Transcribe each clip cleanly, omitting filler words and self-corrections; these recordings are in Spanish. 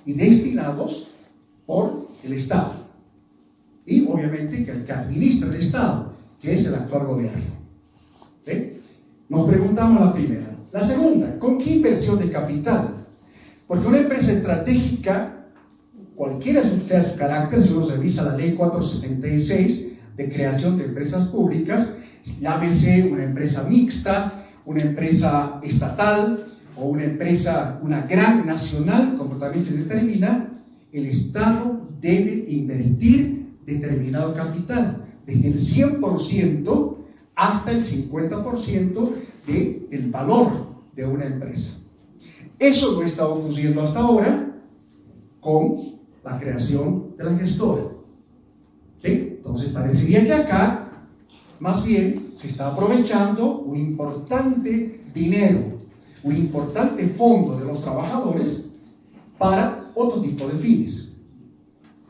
y destinados por el Estado. Y obviamente que el que administra el Estado, que es el actual gobierno. ¿Sí? Nos preguntamos la primera. La segunda, ¿con qué inversión de capital? Porque una empresa estratégica, cualquiera sea su carácter, si uno revisa la ley 466 de creación de empresas públicas, llámese una empresa mixta, una empresa estatal o una empresa, una gran nacional, como también se determina, el Estado debe invertir determinado capital, desde el 100% hasta el 50% del valor de una empresa. Eso no está ocurriendo hasta ahora con la creación de la gestora. ¿Sí? Entonces parecería que acá más bien se está aprovechando un importante dinero, un importante fondo de los trabajadores para otro tipo de fines.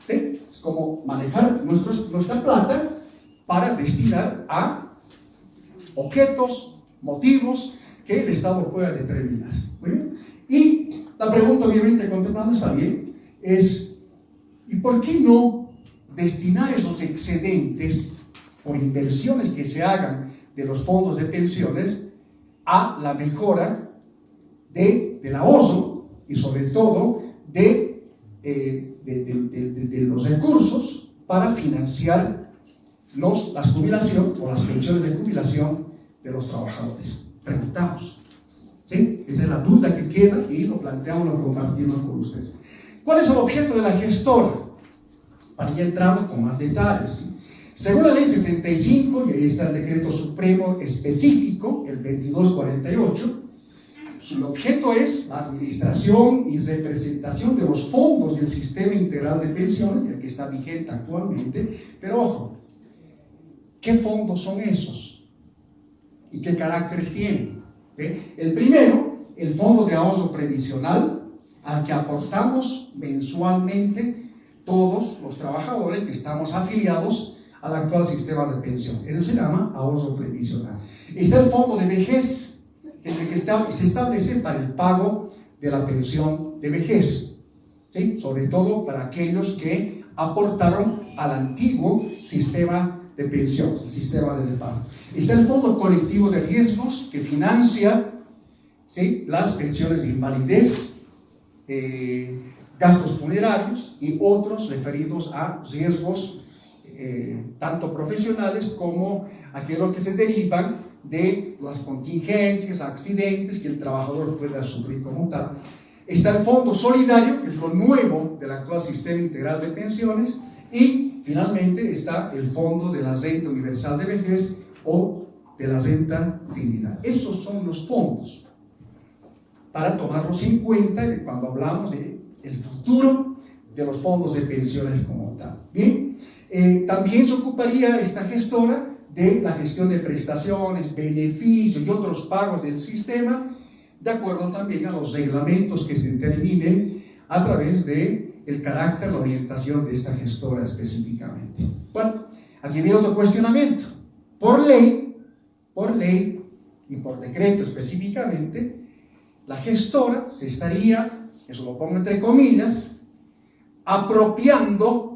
¿Sí? Es como manejar nuestra plata para destinar a objetos, motivos que el Estado pueda determinar. ¿Muy bien? Y la pregunta, obviamente, contemplando está bien, es ¿y por qué no destinar esos excedentes por inversiones que se hagan de los fondos de pensiones a la mejora del ahorro y sobre todo de los recursos para financiar las jubilaciones o las pensiones de jubilación de los trabajadores? Preguntamos. ¿Sí? Esa es la duda que queda y lo planteamos, lo compartimos con ustedes. ¿Cuál es el objeto de la gestora? Para ir entrando con más detalles. ¿Sí? Según la ley 65, y ahí está el decreto supremo específico, el 2248, su objeto es la administración y representación de los fondos del sistema integral de pensiones, el que está vigente actualmente. Pero ojo, ¿qué fondos son esos? ¿Y qué carácter tienen? ¿Sí? El primero, el fondo de ahorro previsional, al que aportamos mensualmente todos los trabajadores que estamos afiliados al actual sistema de pensión. Eso se llama ahorro previsional. Está el fondo de vejez, que es el que se establece para el pago de la pensión de vejez, ¿sí? Sobre todo para aquellos que aportaron al antiguo sistema de pensión, el sistema de reparto. Está el fondo colectivo de riesgos, que financia, ¿sí?, las pensiones de invalidez, gastos funerarios y otros referidos a riesgos tanto profesionales como aquellos que se derivan de las contingencias, accidentes que el trabajador pueda sufrir como tal. Está el fondo solidario, que es lo nuevo del actual sistema integral de pensiones, y finalmente está el fondo de la renta universal de vejez o de la renta dignidad. Esos son los fondos para tomarlos en cuenta cuando hablamos del futuro de los fondos de pensiones como tal. Bien, también se ocuparía esta gestora de la gestión de prestaciones, beneficios y otros pagos del sistema, de acuerdo también a los reglamentos que se determinen a través del carácter, la orientación de esta gestora específicamente. Bueno, aquí viene otro cuestionamiento. Por ley y por decreto específicamente, la gestora se estaría, eso lo pongo entre comillas, apropiando.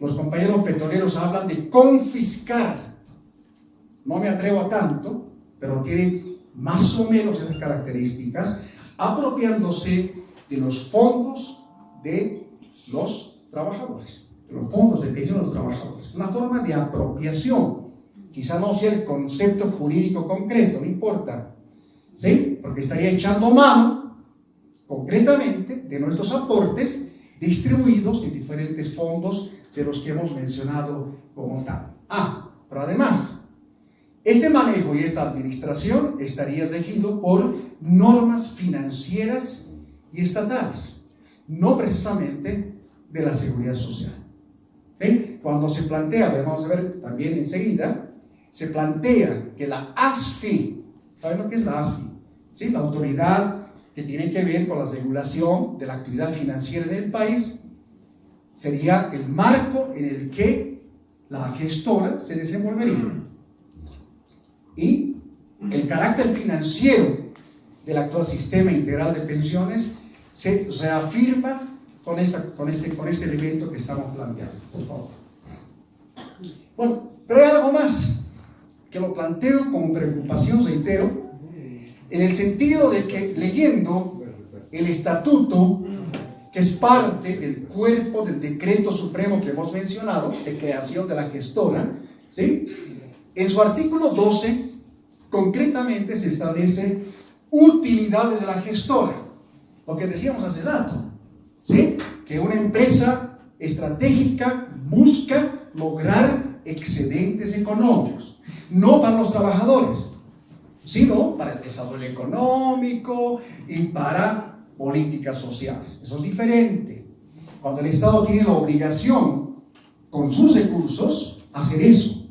Los compañeros petroleros hablan de confiscar. No me atrevo a tanto, pero tiene más o menos esas características, apropiándose de los fondos de los trabajadores, de los fondos de pensión de los trabajadores. Una forma de apropiación, quizá no sea el concepto jurídico concreto, no importa, ¿sí? Porque estaría echando mano concretamente de nuestros aportes distribuidos en diferentes fondos de los que hemos mencionado como tal. Pero además, este manejo y esta administración estaría regido por normas financieras y estatales, no precisamente de la seguridad social. ¿Sí? Cuando se plantea, vamos a ver también enseguida, se plantea que la ASFI, ¿saben lo que es la ASFI? ¿Sí? La autoridad que tiene que ver con la regulación de la actividad financiera en el país, sería el marco en el que la gestora se desenvolvería. Y el carácter financiero del actual sistema integral de pensiones se reafirma con este elemento que estamos planteando, por favor. Bueno, pero hay algo más que lo planteo como preocupación, reitero, en el sentido de que leyendo el estatuto, que es parte del cuerpo del decreto supremo que hemos mencionado, de creación de la gestora, ¿sí? En su artículo 12, concretamente se establece utilidades de la gestora, lo que decíamos hace rato, ¿sí? Que una empresa estratégica busca lograr excedentes económicos, no para los trabajadores, sino para el desarrollo económico y para políticas sociales. Eso es diferente. Cuando el Estado tiene la obligación, con sus recursos, hacer eso.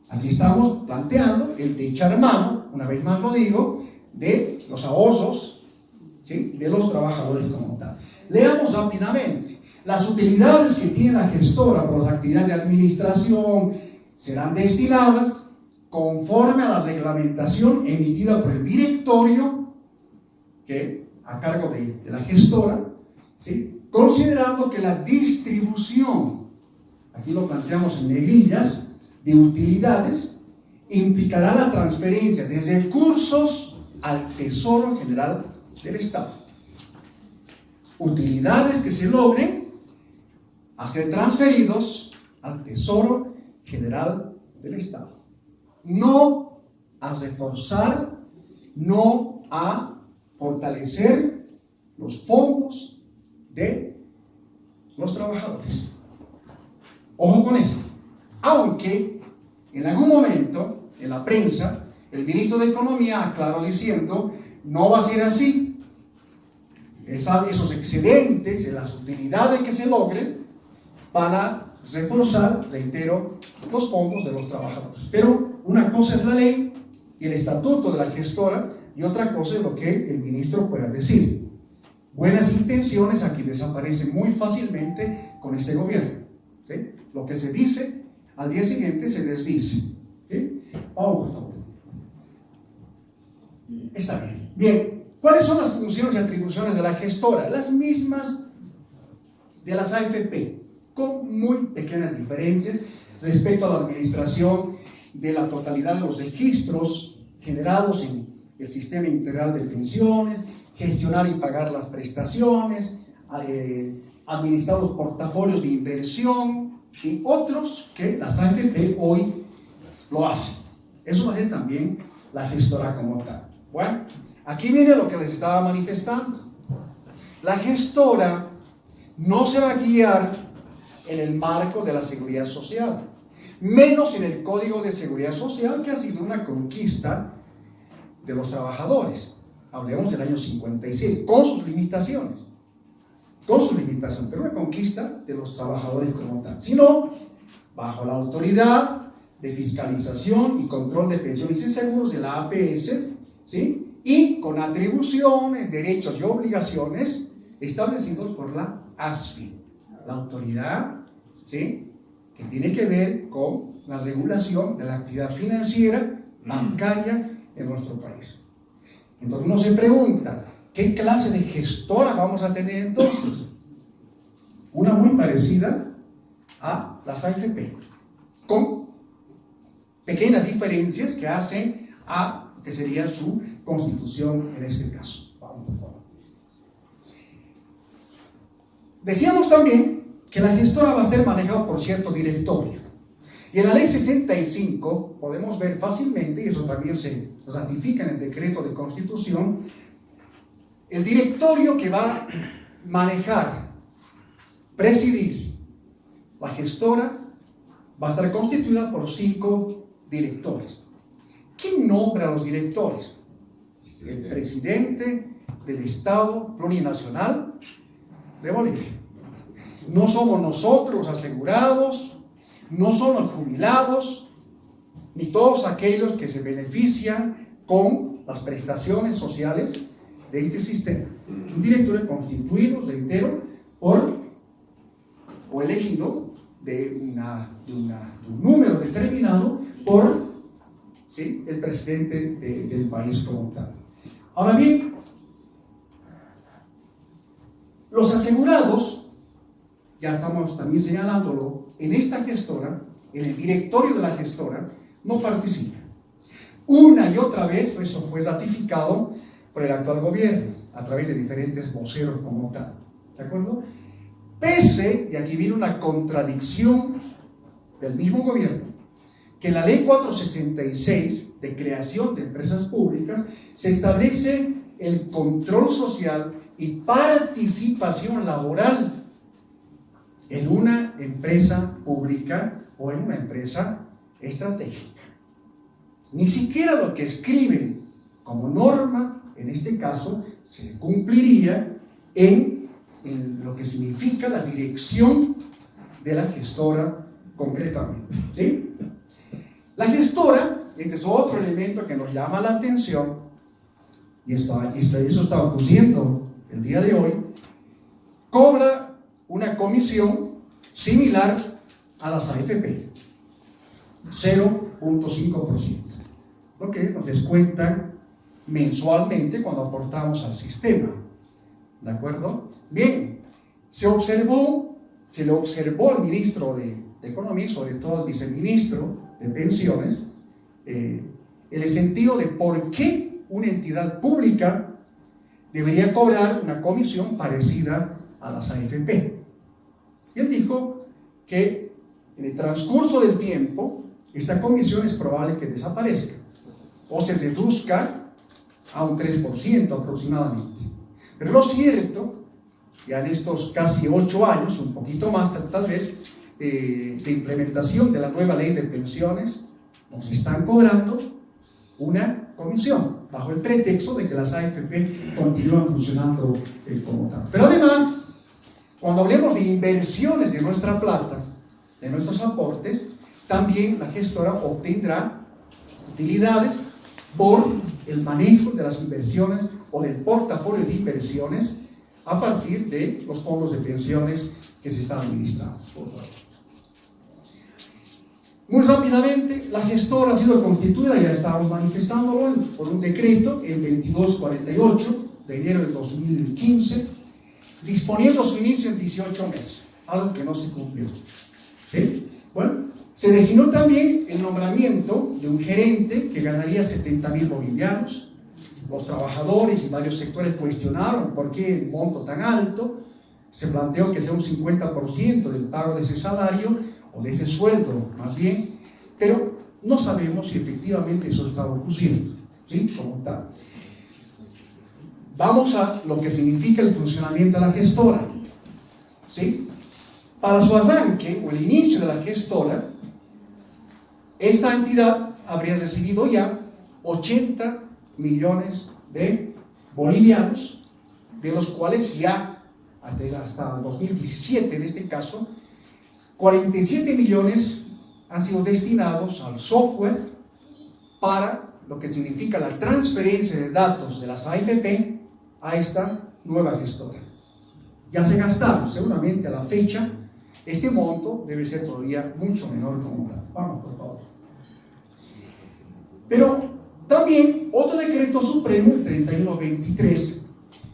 Aquí estamos planteando el de echar mano, una vez más lo digo, de los ahorros, ¿sí? De los trabajadores como tal. Leamos rápidamente. Las utilidades que tiene la gestora por las actividades de administración serán destinadas conforme a la reglamentación emitida por el directorio, que a cargo de la gestora, ¿sí? Considerando que la distribución, aquí lo planteamos en negrillas, de utilidades, implicará la transferencia de recursos al Tesoro General del Estado. Utilidades que se logren a ser transferidos al Tesoro General del Estado. No a reforzar, no a fortalecer los fondos de los trabajadores. Ojo con esto. Aunque en algún momento en la prensa el ministro de Economía aclaró diciendo no va a ser así. Esos excedentes, las utilidades que se logren para reforzar, reitero, los fondos de los trabajadores. Pero una cosa es la ley y el estatuto de la gestora, y otra cosa es lo que el ministro pueda decir. Buenas intenciones aquí desaparecen muy fácilmente con este gobierno, ¿sí? Lo que se dice, al día siguiente se desdice, ¿sí? Vamos, por favor. Está bien. Bien, ¿cuáles son las funciones y atribuciones de la gestora? Las mismas de las AFP, con muy pequeñas diferencias respecto a la administración de la totalidad de los registros generados en el sistema integral de pensiones, gestionar y pagar las prestaciones, administrar los portafolios de inversión y otros que las AFP hoy lo hacen. Eso lo hace también la gestora como tal. Bueno, aquí viene lo que les estaba manifestando. La gestora no se va a guiar en el marco de la seguridad social, menos en el Código de Seguridad Social, que ha sido una conquista de los trabajadores. Hablemos del año 56, con sus limitaciones, pero una conquista de los trabajadores como tal, sino bajo la autoridad de fiscalización y control de pensiones y seguros de la APS, ¿sí? Y con atribuciones, derechos y obligaciones establecidos por la ASFI, la autoridad, ¿sí? Que tiene que ver con la regulación de la actividad financiera, bancaria en nuestro país. Entonces uno se pregunta, ¿qué clase de gestora vamos a tener entonces? Una muy parecida a las AFP, con pequeñas diferencias que hacen a que sería su constitución en este caso. Vamos, por favor. Decíamos también que la gestora va a ser manejada por cierto directorio. Y en la ley 65 podemos ver fácilmente, y eso también se ratifica en el decreto de constitución, el directorio que va a manejar, presidir la gestora va a estar constituida por 5 directores. ¿Quién nombra a los directores? El presidente del Estado Plurinacional de Bolivia. No somos nosotros asegurados, no son los jubilados, ni todos aquellos que se benefician con las prestaciones sociales de este sistema. Un directorio constituido, reitero, o elegido de un número determinado por, ¿sí?, el presidente del país como tal. Ahora bien, Los asegurados, ya estamos también señalándolo, en esta gestora, en el directorio de la gestora, no participan. Una y otra vez eso fue ratificado por el actual gobierno, a través de diferentes voceros como tal. ¿De acuerdo? Pese, y aquí viene una contradicción del mismo gobierno, que en la ley 466 de creación de empresas públicas se establece el control social y participación laboral en una empresa pública o en una empresa estratégica. Ni siquiera lo que escriben como norma, en este caso, se cumpliría en lo que significa la dirección de la gestora concretamente, ¿sí? La gestora, este es otro elemento que nos llama la atención, y eso está ocurriendo el día de hoy, cobra una comisión similar a las AFP, 0.5%, lo que nos descuentan mensualmente cuando aportamos al sistema. ¿De acuerdo? Bien, se le observó al ministro de Economía, sobre todo al viceministro de Pensiones, en el sentido de por qué una entidad pública debería cobrar una comisión parecida a las AFP. Y él dijo que en el transcurso del tiempo esta comisión es probable que desaparezca o se reduzca a un 3% aproximadamente. Pero lo cierto, ya en estos casi 8 años, un poquito más tal vez, de implementación de la nueva ley de pensiones, nos están cobrando una comisión, bajo el pretexto de que las AFP continúan funcionando como tal. Pero además, cuando hablemos de inversiones de nuestra plata, de nuestros aportes, también la gestora obtendrá utilidades por el manejo de las inversiones o del portafolio de inversiones a partir de los fondos de pensiones que se están administrando. Muy rápidamente, la gestora ha sido constituida, ya estábamos manifestándolo, por un decreto, el 2248 de enero del 2015, disponiendo su inicio en 18 meses, algo que no se cumplió. ¿Sí? Bueno, se definió también el nombramiento de un gerente que ganaría 70.000 bolivianos. Los trabajadores y varios sectores cuestionaron por qué el monto tan alto. Se planteó que sea un 50% del pago de ese salario o de ese sueldo, más bien, pero no sabemos si efectivamente eso está ocurriendo, ¿sí? Como tal. Vamos a lo que significa el funcionamiento de la gestora, ¿sí? Para su arranque o el inicio de la gestora, esta entidad habría recibido ya 80 millones de bolivianos, de los cuales ya hasta 2017 en este caso, 47 millones han sido destinados al software para lo que significa la transferencia de datos de las AFP a esta nueva gestora. Ya se gastaron, seguramente a la fecha, este monto debe ser todavía mucho menor como tal. Vamos, por favor. Pero también otro decreto supremo, el 3123,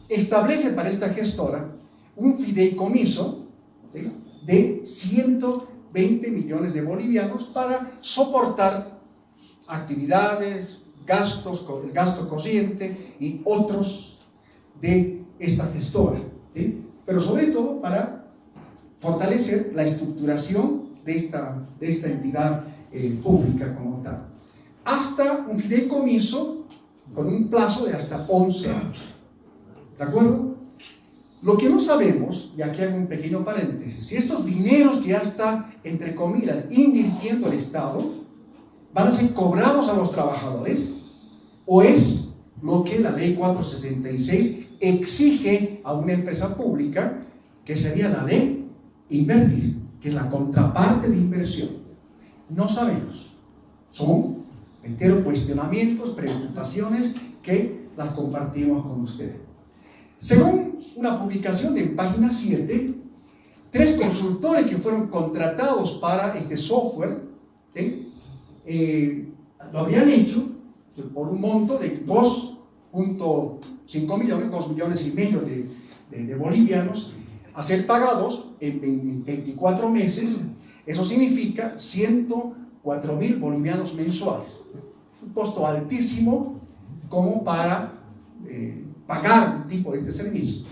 establece para esta gestora un fideicomiso, ¿sí?, de 120 millones de bolivianos para soportar actividades, gastos, el gasto corriente y otros de esta gestora, ¿sí? Pero sobre todo para fortalecer la estructuración de esta entidad pública como tal. Hasta un fideicomiso con un plazo de hasta 11 años. ¿De acuerdo? Lo que no sabemos, y aquí hago un pequeño paréntesis, si estos dineros que ya está, entre comillas, invirtiendo el Estado, van a ser cobrados a los trabajadores, o es lo que la ley 466 exige a una empresa pública, que sería la de invertir, que es la contraparte de inversión. No sabemos. Son enteros cuestionamientos, preocupaciones que las compartimos con ustedes. Según una publicación de Página 7, 3 consultores que fueron contratados para este software, ¿sí?, lo habrían hecho por un monto de 2.5 millones, 2,5 millones de bolivianos a ser pagados en 24 meses. Eso significa 104.000 bolivianos mensuales. Un costo altísimo como para pagar un tipo de este servicio.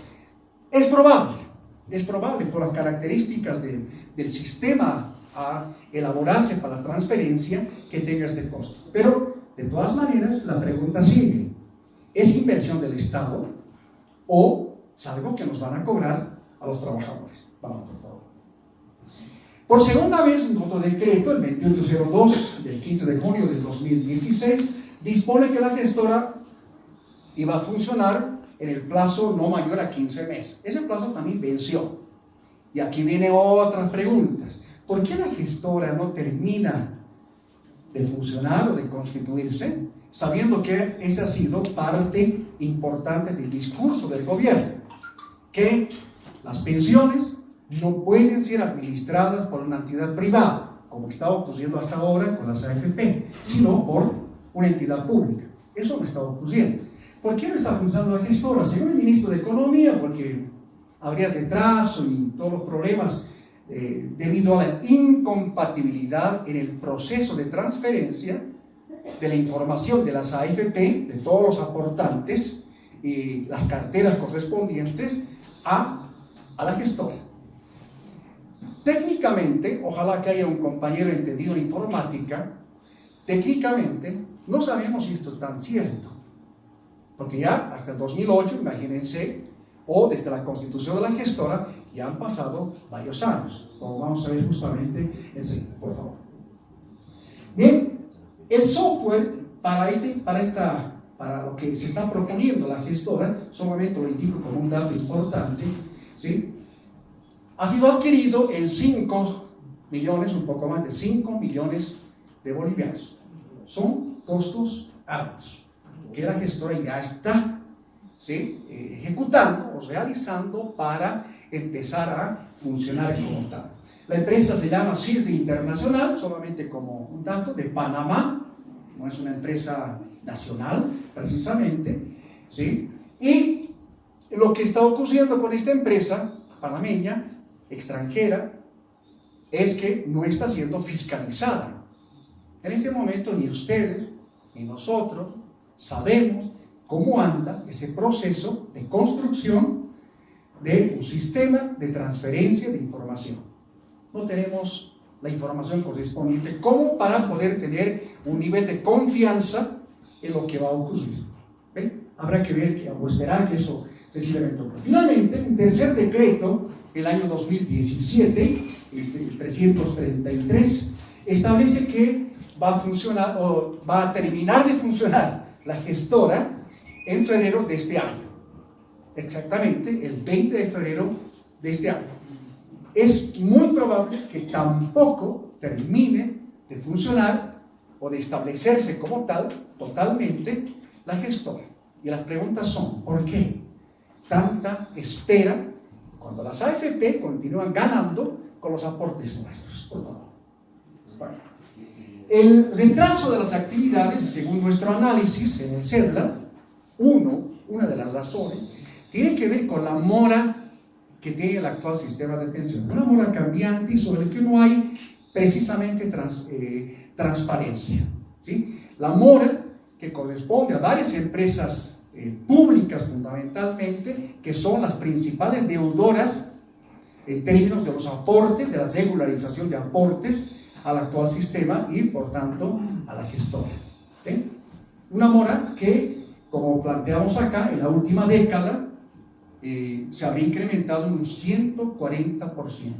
Es probable por las características del sistema a elaborarse para la transferencia que tenga este costo. Pero, de todas maneras, la pregunta sigue: ¿es inversión del Estado o es algo que nos van a cobrar a los trabajadores? Vamos, por favor. Por segunda vez, un otro decreto, el 2802 del 15 de junio del 2016, dispone que la gestora iba a funcionar en el plazo no mayor a 15 meses. Ese plazo también venció. Y aquí vienen otras preguntas. ¿Por qué la gestora no termina de funcionar o de constituirse, sabiendo que esa ha sido parte importante del discurso del gobierno? Que las pensiones no pueden ser administradas por una entidad privada, como está ocurriendo hasta ahora con las AFP, sino por una entidad pública. Eso no está ocurriendo. ¿Por qué no está funcionando la gestora? Según el ministro de Economía, porque habría retraso y todos los problemas debido a la incompatibilidad en el proceso de transferencia de la información de las AFP, de todos los aportantes y las carteras correspondientes a la gestora. Técnicamente, ojalá que haya un compañero entendido en informática, técnicamente no sabemos si esto es tan cierto, porque ya hasta el 2008, imagínense, o desde la constitución de la gestora, ya han pasado varios años, como vamos a ver justamente enseguida, por favor. Bien, el software para lo que se está proponiendo la gestora, solamente lo indico como un dato importante, ¿sí? Ha sido adquirido en 5 millones, un poco más de 5 millones de bolivianos. Son costos altos que la gestora ya está, ¿sí?, ejecutando o realizando para empezar a funcionar como tal. La empresa se llama CISDE Internacional, solamente como un dato, de Panamá, no es una empresa nacional precisamente, ¿sí? Y lo que está ocurriendo con esta empresa panameña, extranjera, es que no está siendo fiscalizada. En este momento ni ustedes ni nosotros sabemos cómo anda ese proceso de construcción de un sistema de transferencia de información. No tenemos la información correspondiente como para poder tener un nivel de confianza en lo que va a ocurrir. ¿Ven? Habrá que ver o esperar que eso sencillamente ocurra. Finalmente, un tercer decreto, el año 2017, el 333, establece que va a funcionar o va a terminar de funcionar la gestora en febrero de este año. Exactamente el 20 de febrero de este año. Es muy probable que tampoco termine de funcionar o de establecerse como tal, totalmente, la gestora. Y las preguntas son: ¿por qué tanta espera cuando las AFP continúan ganando con los aportes nuestros? Por favor. Bueno, el retraso de las actividades, según nuestro análisis en el CEDLA, una de las razones, tiene que ver con la mora que tiene el actual sistema de pensión. Una mora cambiante y sobre el que no hay precisamente transparencia, ¿sí? La mora que corresponde a varias empresas públicas fundamentalmente, que son las principales deudoras en términos de los aportes, de la regularización de aportes al actual sistema y por tanto a la gestora, ¿sí? Una mora que, como planteamos acá, en la última década se habría incrementado en un 140%.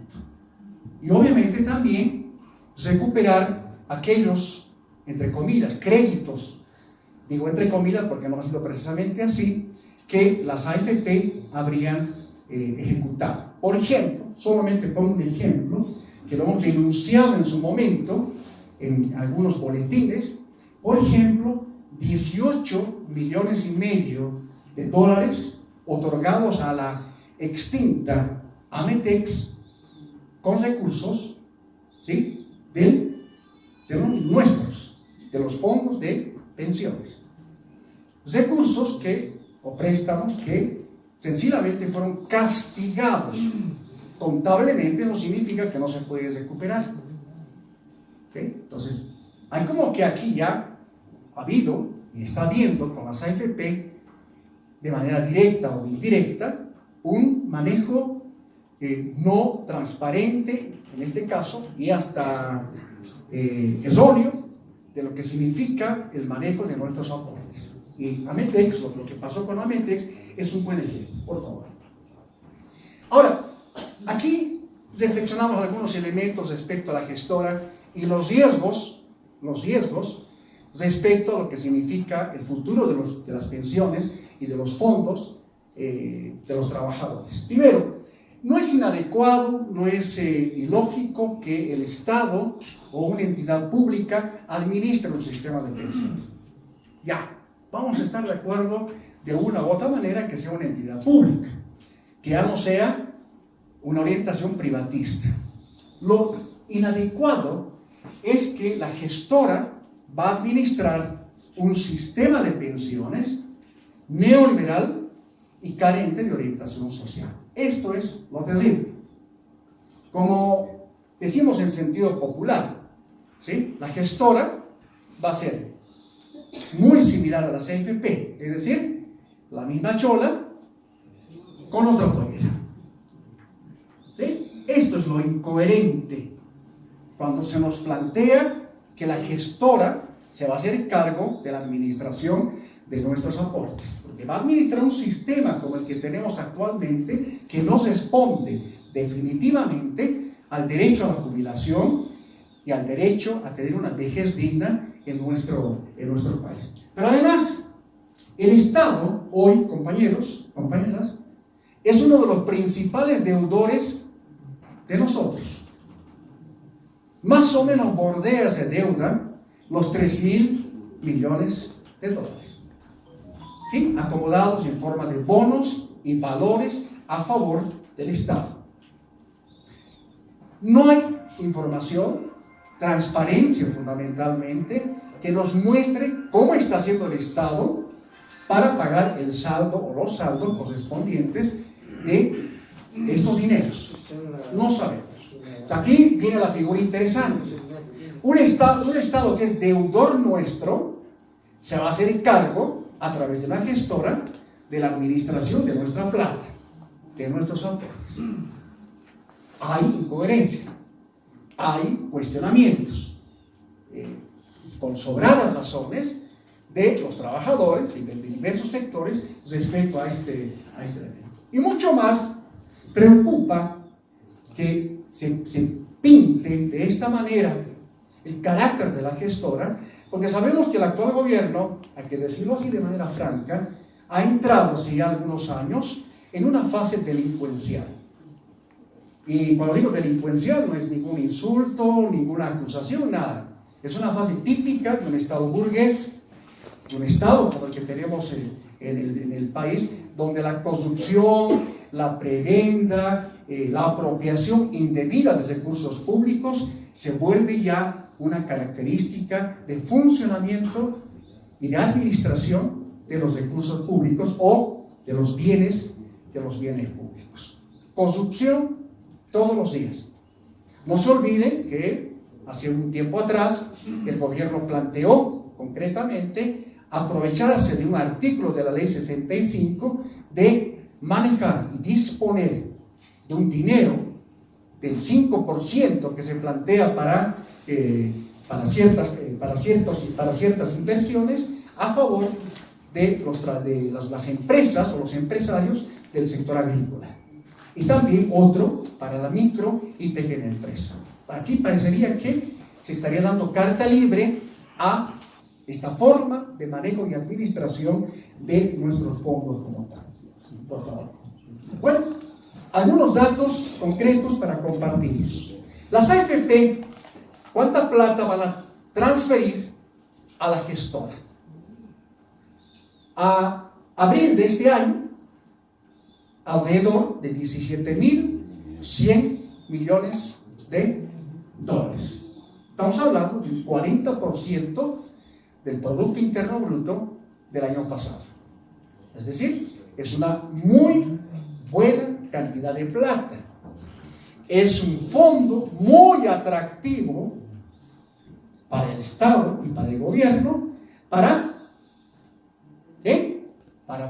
Y obviamente también recuperar aquellos, entre comillas, créditos, digo entre comillas porque no ha sido precisamente así, que las AFP habrían ejecutado. Por ejemplo, solamente pongo un ejemplo, que lo hemos denunciado en su momento en algunos boletines. Por ejemplo, 18,5 millones de dólares otorgados a la extinta Ametex con recursos, ¿sí?, de los nuestros, de los fondos de pensiones. Recursos o préstamos que sencillamente fueron castigados. Contablemente no significa que no se puede recuperar. ¿Okay? Entonces, hay como que aquí ya ha habido y está habiendo con las AFP, de manera directa o indirecta, un manejo no transparente, en este caso, y hasta erróneo, de lo que significa el manejo de nuestros aportes. Y Ametex, lo que pasó con Ametex, es un buen ejemplo, por favor. Ahora, aquí reflexionamos algunos elementos respecto a la gestora y los riesgos respecto a lo que significa el futuro de las pensiones y de los fondos de los trabajadores. Primero, no es inadecuado, no es ilógico que el Estado o una entidad pública administre un sistema de pensiones. Ya, vamos a estar de acuerdo de una u otra manera que sea una entidad pública, que ya no sea una orientación privatista. Lo inadecuado es que la gestora va a administrar un sistema de pensiones neoliberal y carente de orientación social. Esto es lo terrible. Como decimos en sentido popular, ¿sí? La gestora va a ser muy similar a la CFP, es decir, la misma chola con otra pollera. ¿Sí? Esto es lo incoherente cuando se nos plantea que la gestora se va a hacer cargo de la administración de nuestros aportes, porque va a administrar un sistema como el que tenemos actualmente que no responde definitivamente al derecho a la jubilación y al derecho a tener una vejez digna en nuestro país. Pero además, el Estado hoy, compañeros, compañeras, es uno de los principales deudores de nosotros. Más o menos bordea esa deuda los 3.000 millones de dólares. ¿Sí? Acomodados en forma de bonos y valores a favor del Estado. No hay información, transparencia fundamentalmente, que nos muestre cómo está haciendo el Estado para pagar el saldo o los saldos correspondientes de estos dineros. No sabemos. Aquí viene la figura interesante. Un Estado que es deudor nuestro se va a hacer cargo a través de la gestora de la administración de nuestra plata, de nuestros aportes. Hay incoherencia, hay cuestionamientos, con sobradas razones de los trabajadores y de diversos sectores respecto a este elemento. Y mucho más preocupa que se pinte de esta manera el carácter de la gestora, porque sabemos que el actual gobierno, hay que decirlo así de manera franca, ha entrado hace ya algunos años en una fase delincuencial. Y cuando digo delincuencial no es ningún insulto, ninguna acusación, nada. Es una fase típica de un Estado burgués, de un Estado como el que tenemos en el país, donde la corrupción, la prebenda, la apropiación indebida de recursos públicos se vuelve ya una característica de funcionamiento y de administración de los recursos públicos o de los bienes públicos. Corrupción todos los días. No se olviden que hace un tiempo atrás el gobierno planteó concretamente aprovecharse de un artículo de la ley 65 de manejar y disponer de un dinero del 5% que se plantea para ciertas inversiones a favor de las empresas o los empresarios del sector agrícola. Y también otro para la micro y pequeña empresa. Aquí parecería que se estaría dando carta libre a esta forma de manejo y administración de nuestros fondos como tal. Por favor. Bueno, algunos datos concretos para compartir. Las AFP, ¿cuánta plata van a transferir a la gestora? A abril de este año, alrededor de 17.100 millones de dólares. Estamos hablando del 40% del Producto Interno Bruto del año pasado. Es decir, es una muy buena cantidad de plata. Es un fondo muy atractivo para el Estado y para el gobierno para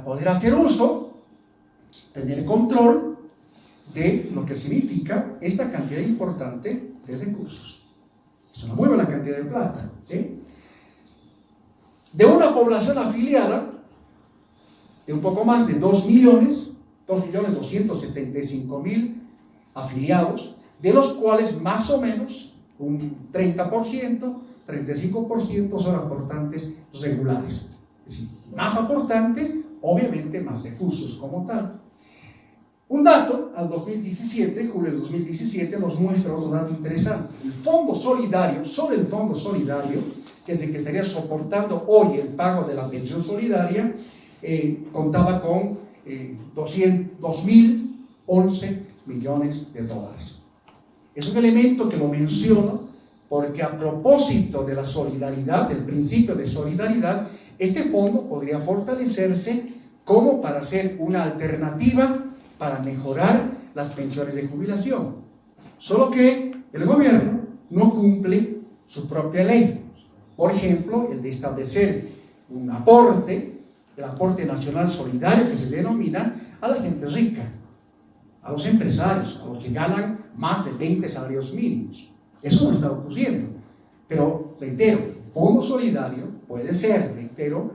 poder hacer uso, tener control de lo que significa esta cantidad importante de recursos. Es una muy buena cantidad de plata, ¿sí? De una población afiliada de un poco más de 2.275.000 afiliados, de los cuales más o menos un 30%, 35% son aportantes regulares. Es decir, más aportantes, obviamente más recursos como tal. Un dato al 2017, julio de 2017, nos muestra otro dato interesante. El Fondo Solidario, solo el Fondo Solidario, que es el que estaría soportando hoy el pago de la pensión solidaria, contaba con 2.011 millones de dólares. Es un elemento que lo menciono porque a propósito de la solidaridad, del principio de solidaridad, este fondo podría fortalecerse como para ser una alternativa para mejorar las pensiones de jubilación. Solo que el gobierno no cumple su propia ley. Por ejemplo, el de establecer un aporte, el aporte nacional solidario que se denomina a la gente rica, a los empresarios, a los que ganan más de 20 salarios mínimos. Eso no está ocurriendo. Pero, reitero, fondo solidario puede ser, reitero,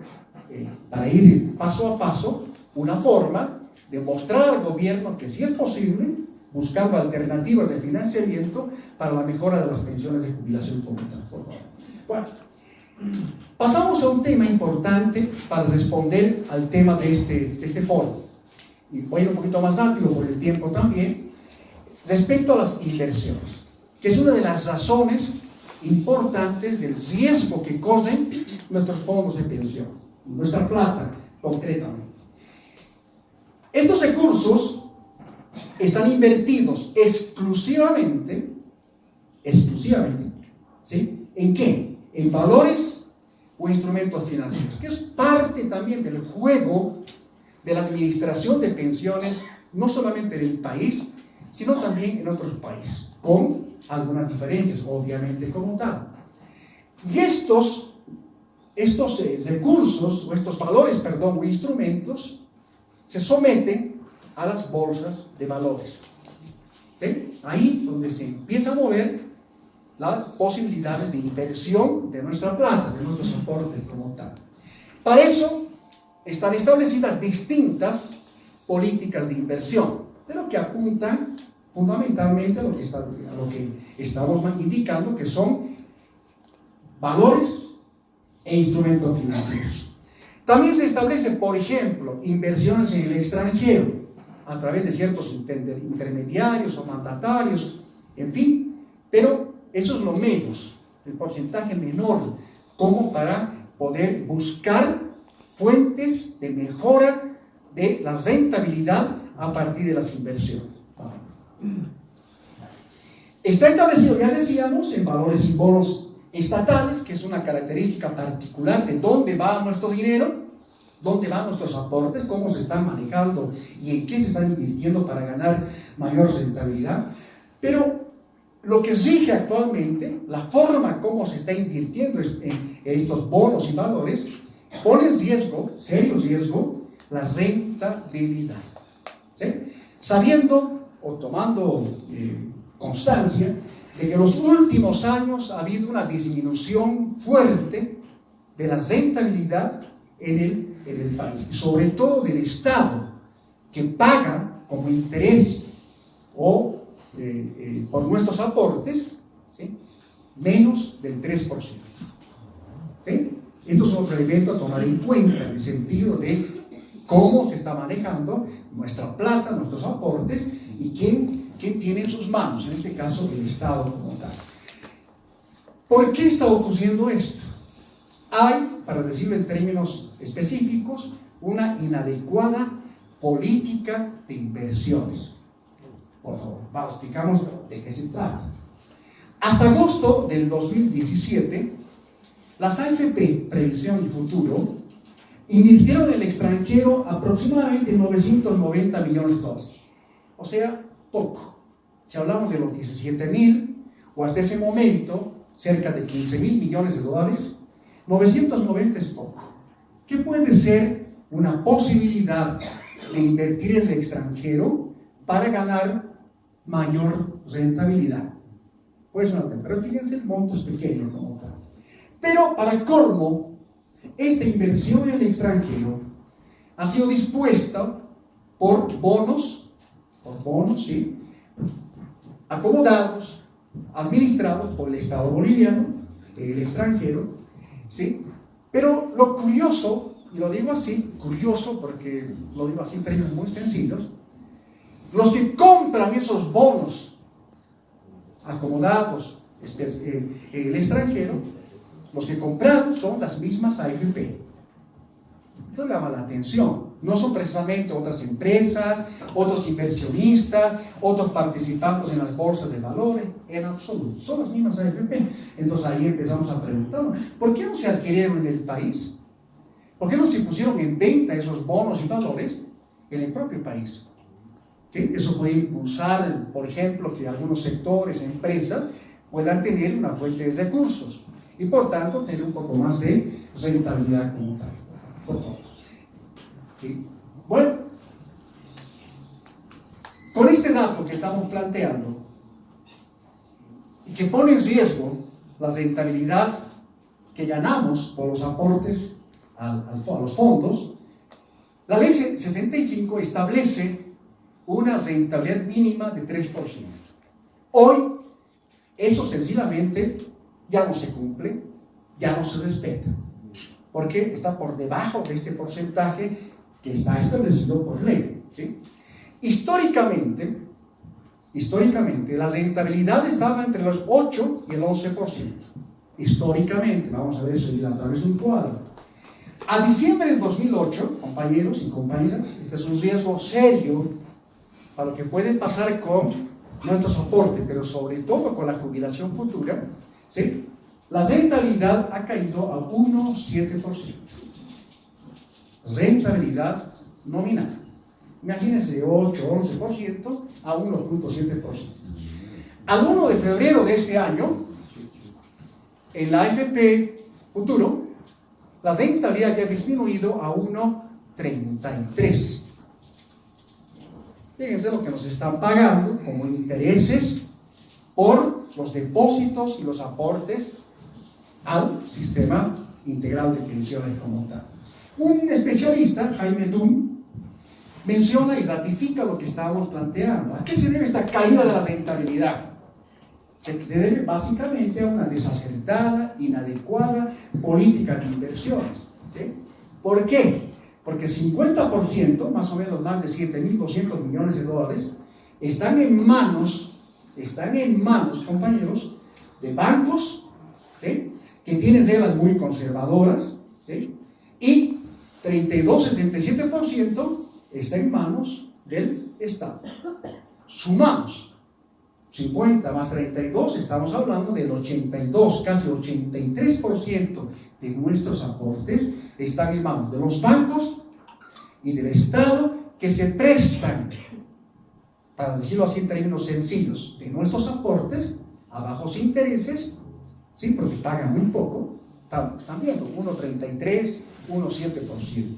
para ir paso a paso, una forma de mostrar al gobierno que sí es posible, buscando alternativas de financiamiento para la mejora de las pensiones de jubilación pública. Bueno, pasamos a un tema importante para responder al tema de este foro. Y voy a ir un poquito más rápido por el tiempo también. Respecto a las inversiones, que es una de las razones importantes del riesgo que corren nuestros fondos de pensión, nuestra plata concretamente. Estos recursos están invertidos exclusivamente, ¿sí? ¿En qué? En valores o instrumentos financieros, que es parte también del juego de la administración de pensiones, no solamente en el país, sino también en otros países, con algunas diferencias, obviamente, como tal. Y estos recursos, o estos valores, o instrumentos, se someten a las bolsas de valores. ¿Ven? Ahí donde se empieza a mover las posibilidades de inversión de nuestra plata, de nuestros aportes como tal. Para eso están establecidas distintas políticas de inversión, pero que apuntan fundamentalmente a lo que estamos indicando, que son valores e instrumentos financieros. También se establece, por ejemplo, inversiones en el extranjero, a través de ciertos intermediarios o mandatarios, en fin, pero eso es lo menos, el porcentaje menor, como para poder buscar fuentes de mejora de la rentabilidad a partir de las inversiones. Está establecido, ya decíamos, en valores y bonos estatales, que es una característica particular de dónde va nuestro dinero, dónde van nuestros aportes, cómo se están manejando y en qué se están invirtiendo para ganar mayor rentabilidad. Pero lo que rige actualmente, la forma como se está invirtiendo en estos bonos y valores, pone en riesgo, serio riesgo, la rentabilidad. ¿Sí? Sabiendo o tomando constancia de que en los últimos años ha habido una disminución fuerte de la rentabilidad en el país, sobre todo del Estado, que paga como interés o por nuestros aportes, ¿sí?, menos del 3%. ¿Sí? Esto es otro elemento a tomar en cuenta en el sentido de cómo se está manejando nuestra plata, nuestros aportes, y quién tiene en sus manos, en este caso el Estado como tal. ¿Por qué está ocurriendo esto? Hay, para decirlo en términos específicos, una inadecuada política de inversiones. Por favor, explicamos de qué se trata. Hasta agosto del 2017, las AFP Previsión y Futuro invirtieron en el extranjero aproximadamente 990 millones de dólares. O sea, poco. Si hablamos de los 17.000 o hasta ese momento, cerca de 15.000 millones de dólares, 990 es poco. ¿Qué puede ser una posibilidad de invertir en el extranjero para ganar mayor rentabilidad? Pues no, pero fíjense, el monto es pequeño como tal. Pero para colmo, esta inversión en el extranjero ha sido dispuesta por bonos, ¿sí?, acomodados, administrados por el Estado boliviano, el extranjero, ¿sí? Pero lo curioso, y lo digo así, curioso porque lo digo así en términos muy sencillos, los que compran esos bonos acomodados el extranjero, los que compraron son las mismas AFP. Esto llama la atención. No son precisamente otras empresas, otros inversionistas, otros participantes en las bolsas de valores, en absoluto. Son las mismas AFP. Entonces ahí empezamos a preguntarnos, ¿por qué no se adquirieron en el país? ¿Por qué no se pusieron en venta esos bonos y valores en el propio país? ¿Sí? Eso puede impulsar, por ejemplo, que algunos sectores, empresas, puedan tener una fuente de recursos y por tanto tener un poco más de rentabilidad como tal. Por favor. ¿Sí? Bueno, con este dato que estamos planteando y que pone en riesgo la rentabilidad que ganamos por los aportes a los fondos, la ley 65 establece una rentabilidad mínima de 3%. Hoy, eso sencillamente ya no se cumple, ya no se respeta, porque está por debajo de este porcentaje que está establecido por ley, ¿sí? Históricamente, la rentabilidad estaba entre los 8 y el 11%. Históricamente, vamos a ver eso a través de un cuadro. A diciembre del 2008, compañeros y compañeras, este es un riesgo serio para lo que puede pasar con nuestros aportes, pero sobre todo con la jubilación futura, ¿sí? La rentabilidad ha caído a 1,7%. Rentabilidad nominal. Imagínense, de 8, 11% a 1,7%. Al 1 de febrero de este año, en la AFP Futuro, la rentabilidad había disminuido a 1,33%. Fíjense lo que nos están pagando como intereses por los depósitos y los aportes al sistema integral de pensiones como tal. Un especialista, Jaime Dunn, menciona y ratifica lo que estábamos planteando. ¿A qué se debe esta caída de la rentabilidad? Se debe básicamente a una desacertada, inadecuada política de inversiones, ¿sí? ¿Por qué? Porque 50%, más o menos más de 7.200 millones de dólares, están en manos, compañeros, de bancos, ¿sí?, que tienen reglas muy conservadoras, ¿sí?, y 62-67% está en manos del Estado. Sumamos 50 más 32, estamos hablando del 82, casi 83% de nuestros aportes están en manos de los bancos y del Estado, que se prestan, para decirlo así en términos sencillos, de nuestros aportes a bajos intereses, ¿sí?, porque pagan muy poco. Están viendo 1,33, 1,7%.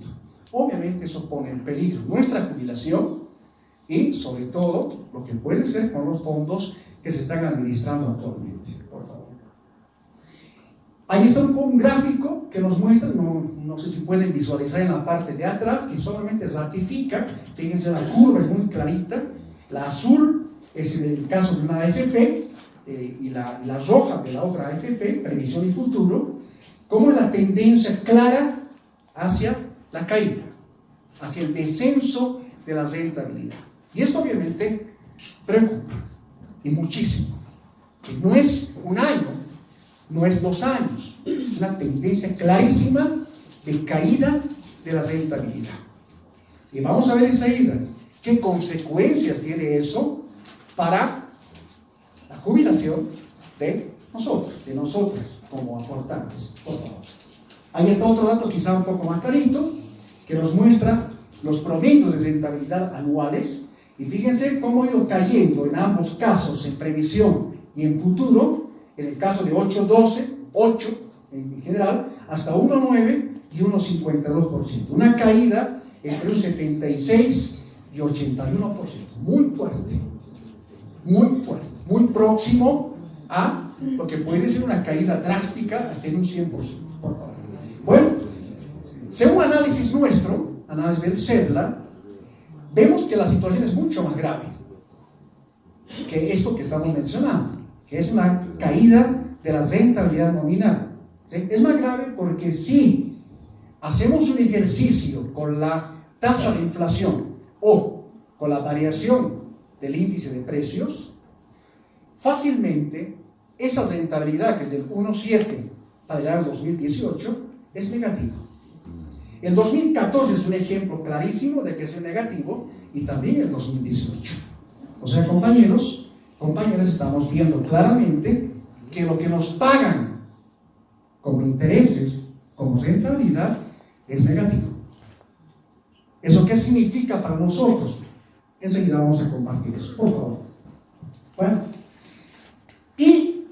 Obviamente eso pone en peligro nuestra jubilación y sobre todo lo que puede ser con los fondos que se están administrando actualmente. Por favor. Ahí está un gráfico que nos muestra, no sé si pueden visualizar en la parte de atrás, que solamente ratifica, fíjense, la curva es muy clarita. La azul es en el caso de una AFP y la roja de la otra AFP, previsión y futuro, como la tendencia clara hacia la caída, hacia el descenso de la rentabilidad. Y esto obviamente preocupa, y muchísimo. No es un año, no es 2 años, es una tendencia clarísima de caída de la rentabilidad. Y vamos a ver enseguida qué consecuencias tiene eso para la jubilación de nosotros, de nosotras como aportantes. Por favor. Ahí está otro dato quizá un poco más clarito, que nos muestra los promedios de rentabilidad anuales, y fíjense cómo ha ido cayendo en ambos casos, en previsión y en futuro, en el caso de 8.12, 8 en general, hasta 1.9 y 1.52%. Una caída entre un 76 y 81%, muy fuerte, muy próximo a lo que puede ser una caída drástica hasta en un 100%. Bueno, según análisis nuestro, análisis del CEDLA, vemos que la situación es mucho más grave que esto que estamos mencionando, que es una caída de la rentabilidad nominal. ¿Sí? Es más grave porque si hacemos un ejercicio con la tasa de inflación o con la variación del índice de precios, fácilmente esa rentabilidad, que es del 1.7 para el año 2018, es negativa. El 2014 es un ejemplo clarísimo de que es negativo, y también el 2018. O sea, compañeros, compañeras, estamos viendo claramente que lo que nos pagan como intereses, como rentabilidad, es negativo. ¿Eso qué significa para nosotros? Enseguida vamos a compartir eso, por favor. Bueno, y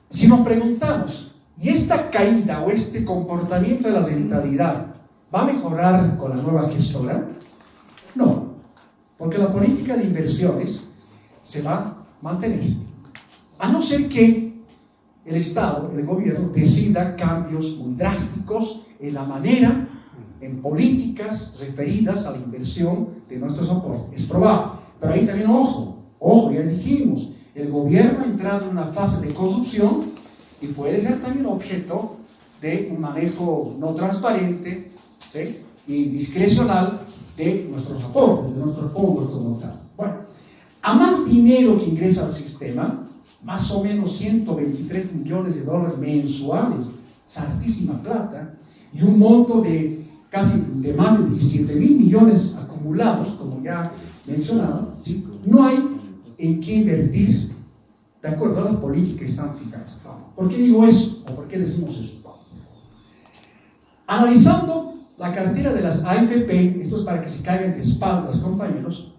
si nos preguntamos, ¿y esta caída o este comportamiento de la rentabilidad va a mejorar con la nueva gestora? No, porque la política de inversiones se va a mantener, a no ser que el Estado, el gobierno, decida cambios muy drásticos en la manera, en políticas referidas a la inversión de nuestros aportes. Es probable, pero ahí también ojo, ya dijimos, el gobierno ha entrado en una fase de corrupción y puede ser también objeto de un manejo no transparente, ¿sí?, y discrecional de nuestros aportes, de nuestros fondos como tal. Bueno, a más dinero que ingresa al sistema, más o menos 123 millones de dólares mensuales, es hartísima plata, y un monto de casi de más de 17 mil millones acumulados, como ya mencionaba, ¿sí?, no hay en qué invertir de acuerdo a las políticas que están fijadas. ¿Por qué digo eso? ¿O por qué decimos eso? Analizando la cartera de las AFP, esto es para que se caigan de espaldas, compañeros,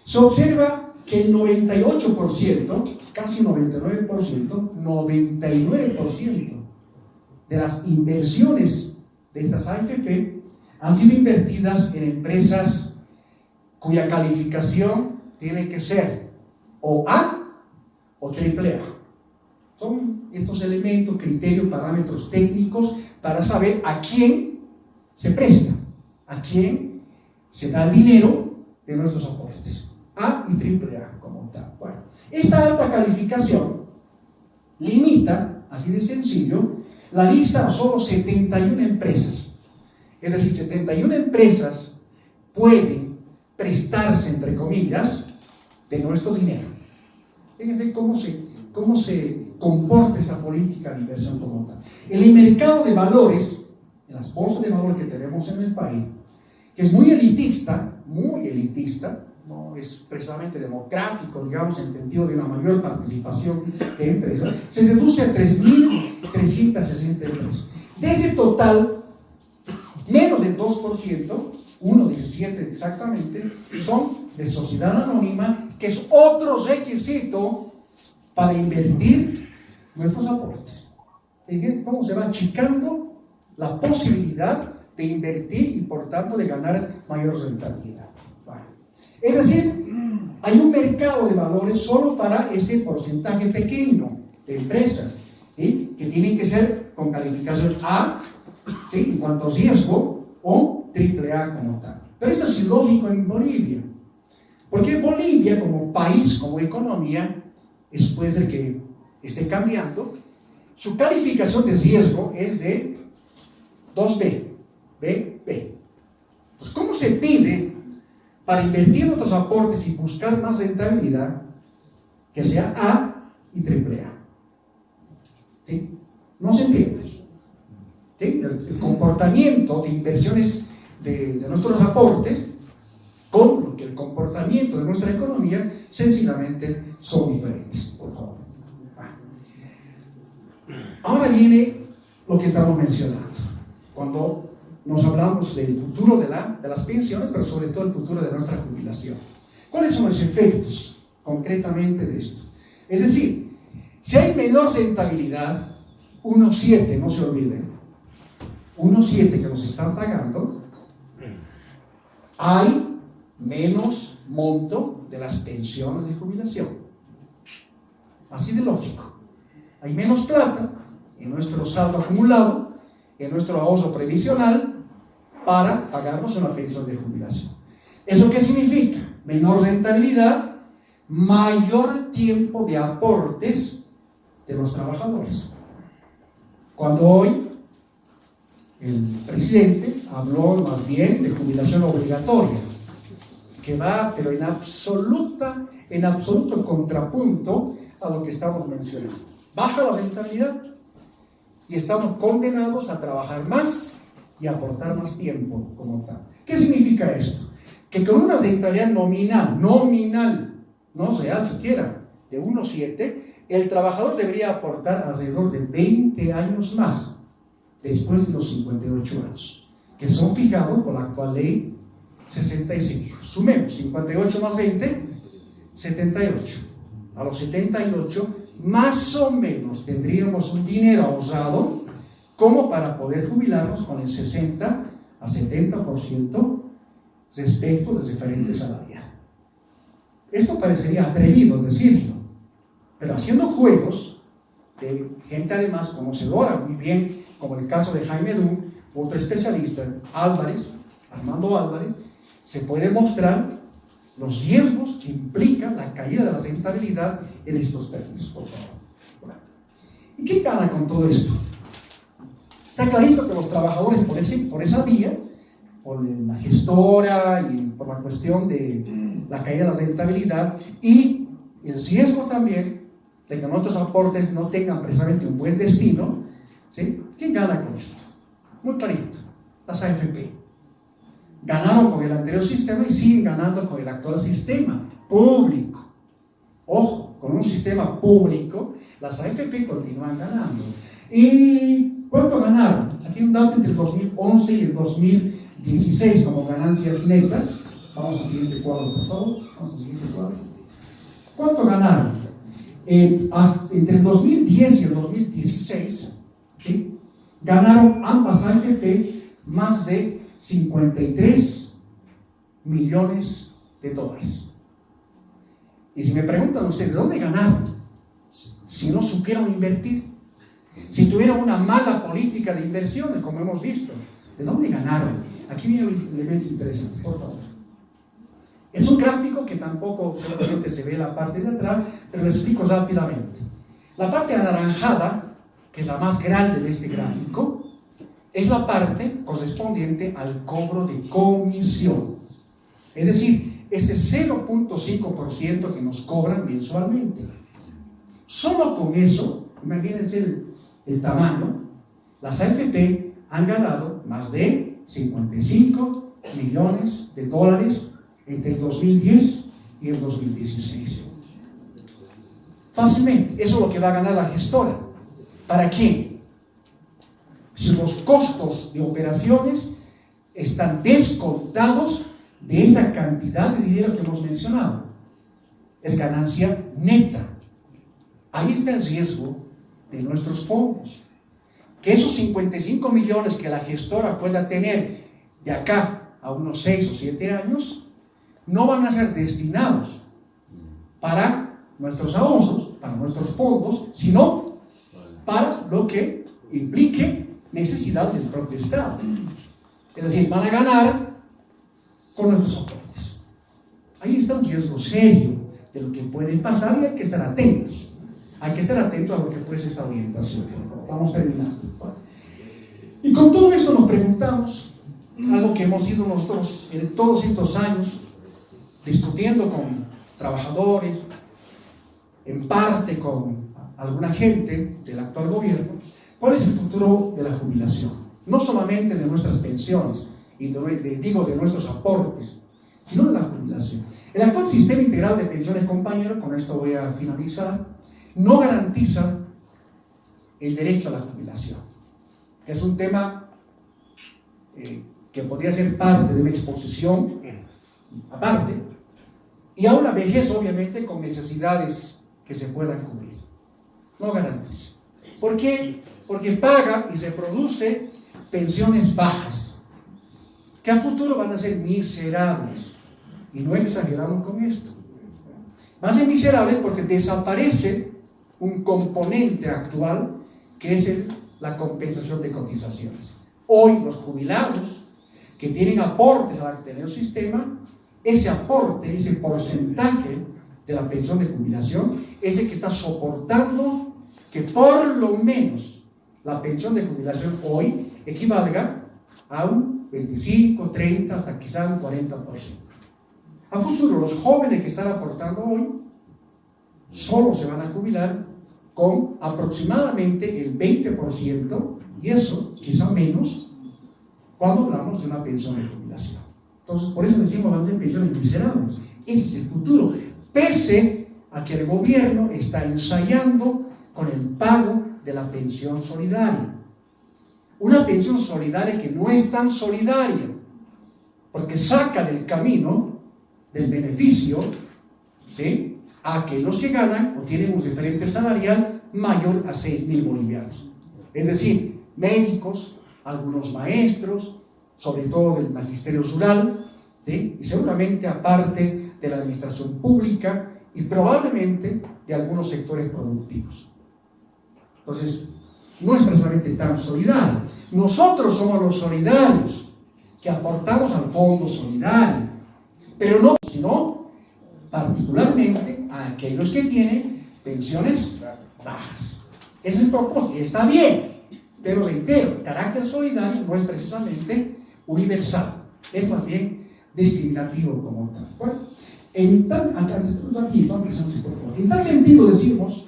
se observa que el 98%, casi 99% de las inversiones de estas AFP han sido invertidas en empresas cuya calificación tiene que ser o A o AAA. Son estos elementos, criterios, parámetros técnicos para saber a quién se presta, a quién se da el dinero de nuestros aportes. A y AAA como tal. Bueno, esta alta calificación limita, así de sencillo, la lista a solo 71 empresas. Es decir, 71 empresas pueden prestarse, entre comillas, de nuestro dinero. Fíjense cómo se comporta esa política de inversión como tal. En el mercado de valores, en las bolsas de valores que tenemos en el país, que es muy elitista, no es precisamente democrático, digamos, en sentido de una mayor participación de empresas, se reduce a 3.360 empresas. De ese total, menos del 2%, 1,17 exactamente, son de sociedad anónima, que es otro requisito para invertir nuestros aportes. Fíjense cómo se va achicando la posibilidad de invertir y por tanto de ganar mayor rentabilidad. Bueno, es decir, hay un mercado de valores solo para ese porcentaje pequeño de empresas, ¿sí?, que tienen que ser con calificación A, ¿sí?, en cuanto a riesgo, o AAA como tal. Pero esto es ilógico en Bolivia, porque Bolivia como país, como economía, puede ser que esté cambiando, su calificación de riesgo es de 2B, B. Entonces, ¿cómo se pide para invertir nuestros aportes y buscar más rentabilidad que sea A y AAA? ¿Sí? No se entiende. ¿Sí? El comportamiento de inversiones de nuestros aportes con lo que el comportamiento de nuestra economía sencillamente son diferentes, por favor. Ahora viene lo que estamos mencionando. cuando nos hablamos del futuro de las pensiones, pero sobre todo el futuro de nuestra jubilación. ¿Cuáles son los efectos concretamente de esto? Es decir, si hay menor rentabilidad, 1,7, no se olviden, 1,7 que nos están pagando, hay menos monto de las pensiones de jubilación. Así de lógico. Hay menos plata en nuestro saldo acumulado, en nuestro ahorro previsional, para pagarnos una pensión de jubilación. ¿Eso qué significa? Menor rentabilidad, mayor tiempo de aportes de los trabajadores. Cuando hoy el presidente habló más bien de jubilación obligatoria, que va, pero en absoluto contrapunto a lo que estamos mencionando. Baja la rentabilidad y estamos condenados a trabajar más y a aportar más tiempo como tal. ¿Qué significa esto? Que con una rentabilidad nominal, no real siquiera, de 1,7, el trabajador debería aportar alrededor de 20 años más después de los 58 años, que son fijados por la actual ley 65. Sumemos 58 más 20, 78. A los 78, más o menos tendríamos un dinero ahorrado como para poder jubilarnos con el 60 a 70% respecto del referente salarial. Esto parecería atrevido decirlo, pero haciendo juegos de gente además conocedora muy bien, como el caso de Jaime Dunn, otro especialista, Armando Álvarez, se puede mostrar los riesgos que implica la caída de la rentabilidad en estos términos, por favor. Bueno. ¿Y qué gana con todo esto? Está clarito que los trabajadores por esa vía, por la gestora y por la cuestión de la caída de la rentabilidad y el riesgo también de que nuestros aportes no tengan precisamente un buen destino, ¿sí? ¿Quién gana con esto? Muy clarito, las AFP. Ganaron con el anterior sistema y siguen ganando con el actual sistema público. Ojo, con un sistema público, las AFP continúan ganando. ¿Y cuánto ganaron? Aquí hay un dato entre el 2011 y el 2016 como ganancias netas. Vamos al siguiente cuadro, por favor. Vamos al siguiente cuadro. ¿Cuánto ganaron? Entre el 2010 y el 2016, ¿sí? Ganaron ambas AFP más de 53 millones de dólares. Y si me preguntan ustedes, ¿de dónde ganaron? Si no supieron invertir, si tuvieron una mala política de inversiones, como hemos visto, ¿de dónde ganaron? Aquí viene un elemento interesante, por favor. Es un gráfico que tampoco solamente se ve la parte de atrás, pero lo explico rápidamente. La parte anaranjada, que es la más grande de este gráfico, es la parte correspondiente al cobro de comisión. Es decir, ese 0.5% que nos cobran mensualmente. Solo con eso, imagínense el tamaño, las AFP han ganado más de 55 millones de dólares entre el 2010 y el 2016. Fácilmente, eso es lo que va a ganar la gestora. ¿Para quién? Si los costos de operaciones están descontados de esa cantidad de dinero que hemos mencionado. Es ganancia neta. Ahí está el riesgo de nuestros fondos. Que esos 55 millones que la gestora pueda tener de acá a unos 6 o 7 años no van a ser destinados para nuestros ahorros, para nuestros fondos, sino para lo que implique necesidades del propio Estado. Es decir, van a ganar con nuestros aportes. Ahí está un riesgo serio de lo que puede pasar y hay que estar atentos. Hay que estar atentos a lo que puede ser esta orientación. Vamos terminando. Y con todo esto nos preguntamos, algo que hemos ido nosotros en todos estos años discutiendo con trabajadores, en parte con alguna gente del actual gobierno, ¿cuál es el futuro de la jubilación? No solamente de nuestras pensiones, y de nuestros aportes, sino de la jubilación. El actual sistema integral de pensiones, compañeros, con esto voy a finalizar, no garantiza el derecho a la jubilación, que es un tema que podría ser parte de una exposición aparte, y a una vejez obviamente con necesidades que se puedan cubrir. No garantiza. ¿Por qué? Porque paga y se produce pensiones bajas, que a futuro van a ser miserables. Y no exageramos con esto. Van a ser miserables porque desaparece un componente actual que es la compensación de cotizaciones. Hoy los jubilados que tienen aportes al tener un sistema, ese aporte, ese porcentaje de la pensión de jubilación, es el que está soportando que por lo menos la pensión de jubilación hoy equivalga a un 25, 30, hasta quizá un 40%. A futuro, los jóvenes que están aportando hoy solo se van a jubilar con aproximadamente el 20%, y eso quizá menos, cuando hablamos de una pensión de jubilación. Entonces, por eso decimos vamos a pensiones miserables. Ese es el futuro, pese a que el gobierno está ensayando con el pago de la pensión solidaria. Una pensión solidaria que no es tan solidaria, porque saca del camino del beneficio, ¿sí?, a aquellos que ganan o tienen un diferente salarial mayor a 6.000 bolivianos. Es decir, médicos, algunos maestros, sobre todo del magisterio rural, ¿sí?, y seguramente aparte de la administración pública y probablemente de algunos sectores productivos. Entonces, no es precisamente tan solidario. Nosotros somos los solidarios que aportamos al fondo solidario, pero no, sino particularmente a aquellos que tienen pensiones bajas. Ese es el propósito, y está bien, pero reitero, el carácter solidario no es precisamente universal, es más bien discriminativo como tal. Bueno, en tal sentido decimos,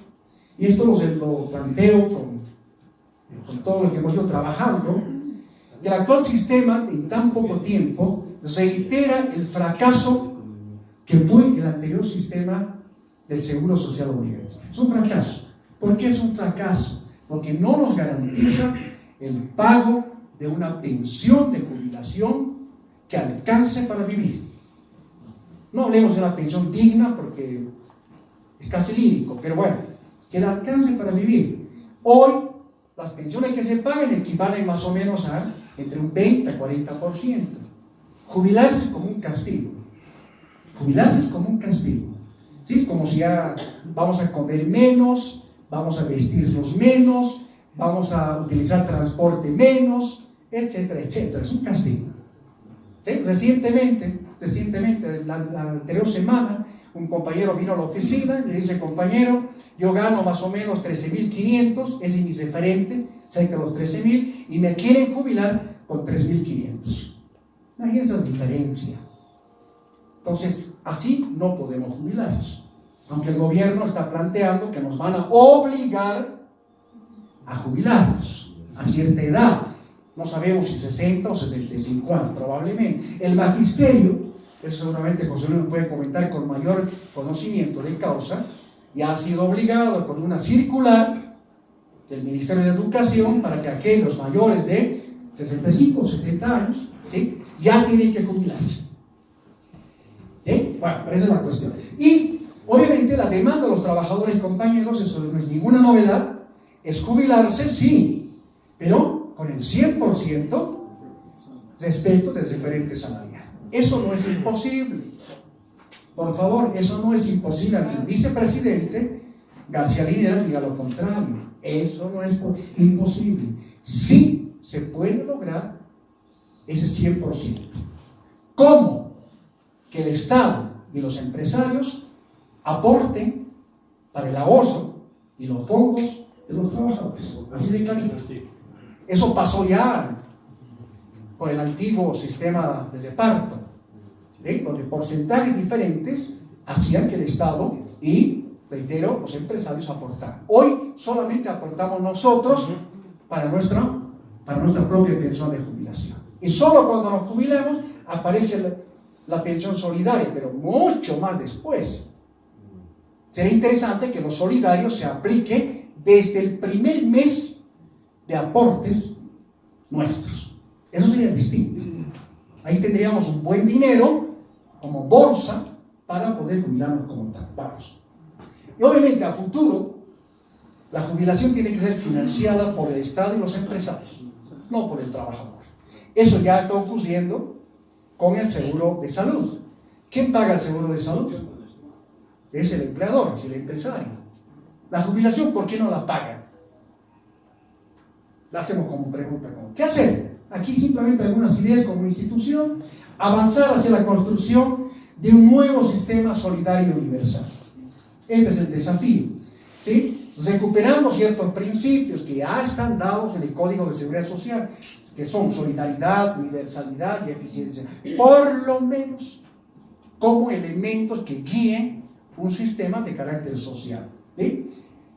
y esto lo planteo con todo lo que hemos ido trabajando, que el actual sistema en tan poco tiempo reitera el fracaso que fue el anterior sistema del Seguro Social Obligatorio. Es un fracaso. ¿Por qué es un fracaso? Porque no nos garantiza el pago de una pensión de jubilación que alcance para vivir. No hablemos de una pensión digna porque es casi lírico, pero bueno, que le alcance para vivir. Hoy, las pensiones que se pagan equivalen más o menos a entre un 20 a 40%. Jubilarse es como un castigo. Jubilarse es como un castigo. ¿Sí? Es como si ya vamos a comer menos, vamos a vestirnos menos, vamos a utilizar transporte menos, etcétera, etcétera. Es un castigo. ¿Sí? Recientemente, la anterior semana, un compañero vino a la oficina y le dice: compañero, yo gano más o menos 13.500, es indiferente, cerca de los 13.000, y me quieren jubilar con 3.500. Imagínense esa diferencia. Entonces, así no podemos jubilarnos. Aunque el gobierno está planteando que nos van a obligar a jubilarnos a cierta edad. No sabemos si 60 o 65 años, probablemente. El magisterio, eso seguramente José Luis nos puede comentar con mayor conocimiento de causa, ya ha sido obligado con una circular del Ministerio de Educación para que aquellos mayores de 65 o 70 años, ¿sí?, ya tienen que jubilarse. ¿Sí? Bueno, pero esa es la cuestión. Y obviamente la demanda de los trabajadores, compañeros, eso no es ninguna novedad, es jubilarse, sí, pero con el 100% respecto del diferente salarial. Eso no es imposible. Por favor, eso no es imposible. Aunque el vicepresidente García Linera diga lo contrario. Eso no es imposible. Sí se puede lograr ese 100%. ¿Cómo? Que el Estado y los empresarios aporten para el ahorro y los fondos de los trabajadores. Así de clarito. Eso pasó ya con el antiguo sistema de reparto, donde porcentajes diferentes hacían que el Estado y, reitero, los empresarios aportaran. Hoy solamente aportamos nosotros para nuestra propia pensión de jubilación. Y solo cuando nos jubilemos aparece la pensión solidaria, pero mucho más después. Sería interesante que lo solidario se aplique desde el primer mes de aportes nuestros. Eso sería distinto. Ahí tendríamos un buen dinero como bolsa para poder jubilarnos como tal. Vamos. Y obviamente a futuro, la jubilación tiene que ser financiada por el Estado y los empresarios, no por el trabajador. Eso ya está ocurriendo con el seguro de salud. ¿Quién paga el seguro de salud? Es el empleador, es el empresario. La jubilación, ¿por qué no la pagan? La hacemos como pregunta. ¿Qué hacer? Aquí simplemente algunas ideas como institución, avanzar hacia la construcción de un nuevo sistema solidario universal. Este es el desafío, ¿sí? Recuperando ciertos principios que ya están dados en el Código de Seguridad Social, que son solidaridad, universalidad y eficiencia, por lo menos como elementos que guíen un sistema de carácter social, ¿sí?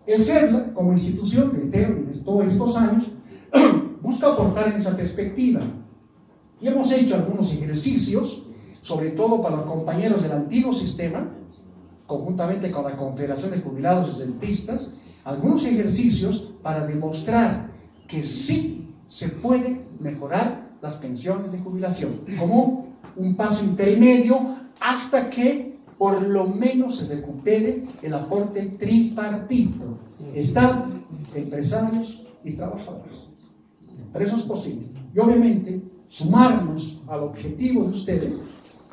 El CERLA, como institución, reitero, en todos estos años, busca aportar en esa perspectiva. Y hemos hecho algunos ejercicios, sobre todo para los compañeros del antiguo sistema, conjuntamente con la Confederación de Jubilados y Rentistas, algunos ejercicios para demostrar que sí se puede mejorar las pensiones de jubilación, como un paso intermedio hasta que por lo menos se recupere el aporte tripartito, Estado, empresarios y trabajadores. Pero eso es posible. Y obviamente sumarnos al objetivo de ustedes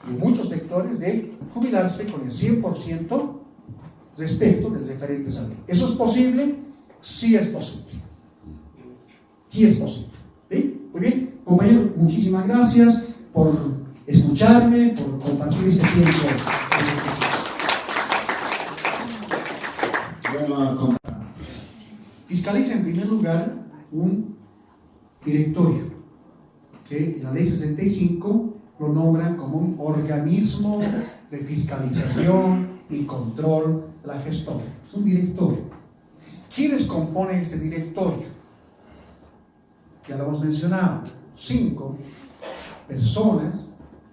y muchos sectores de jubilarse con el 100% respecto del referente salarial. ¿Eso es posible? Sí es posible. Sí es posible. ¿Sí? Muy bien, compañeros, muchísimas gracias por escucharme, por compartir este tiempo. Fiscaliza en primer lugar un directorio que en la ley 65 lo nombran como un organismo de fiscalización y control de la gestora. Es un directorio. ¿Quiénes componen este directorio? Ya lo hemos mencionado, 5 personas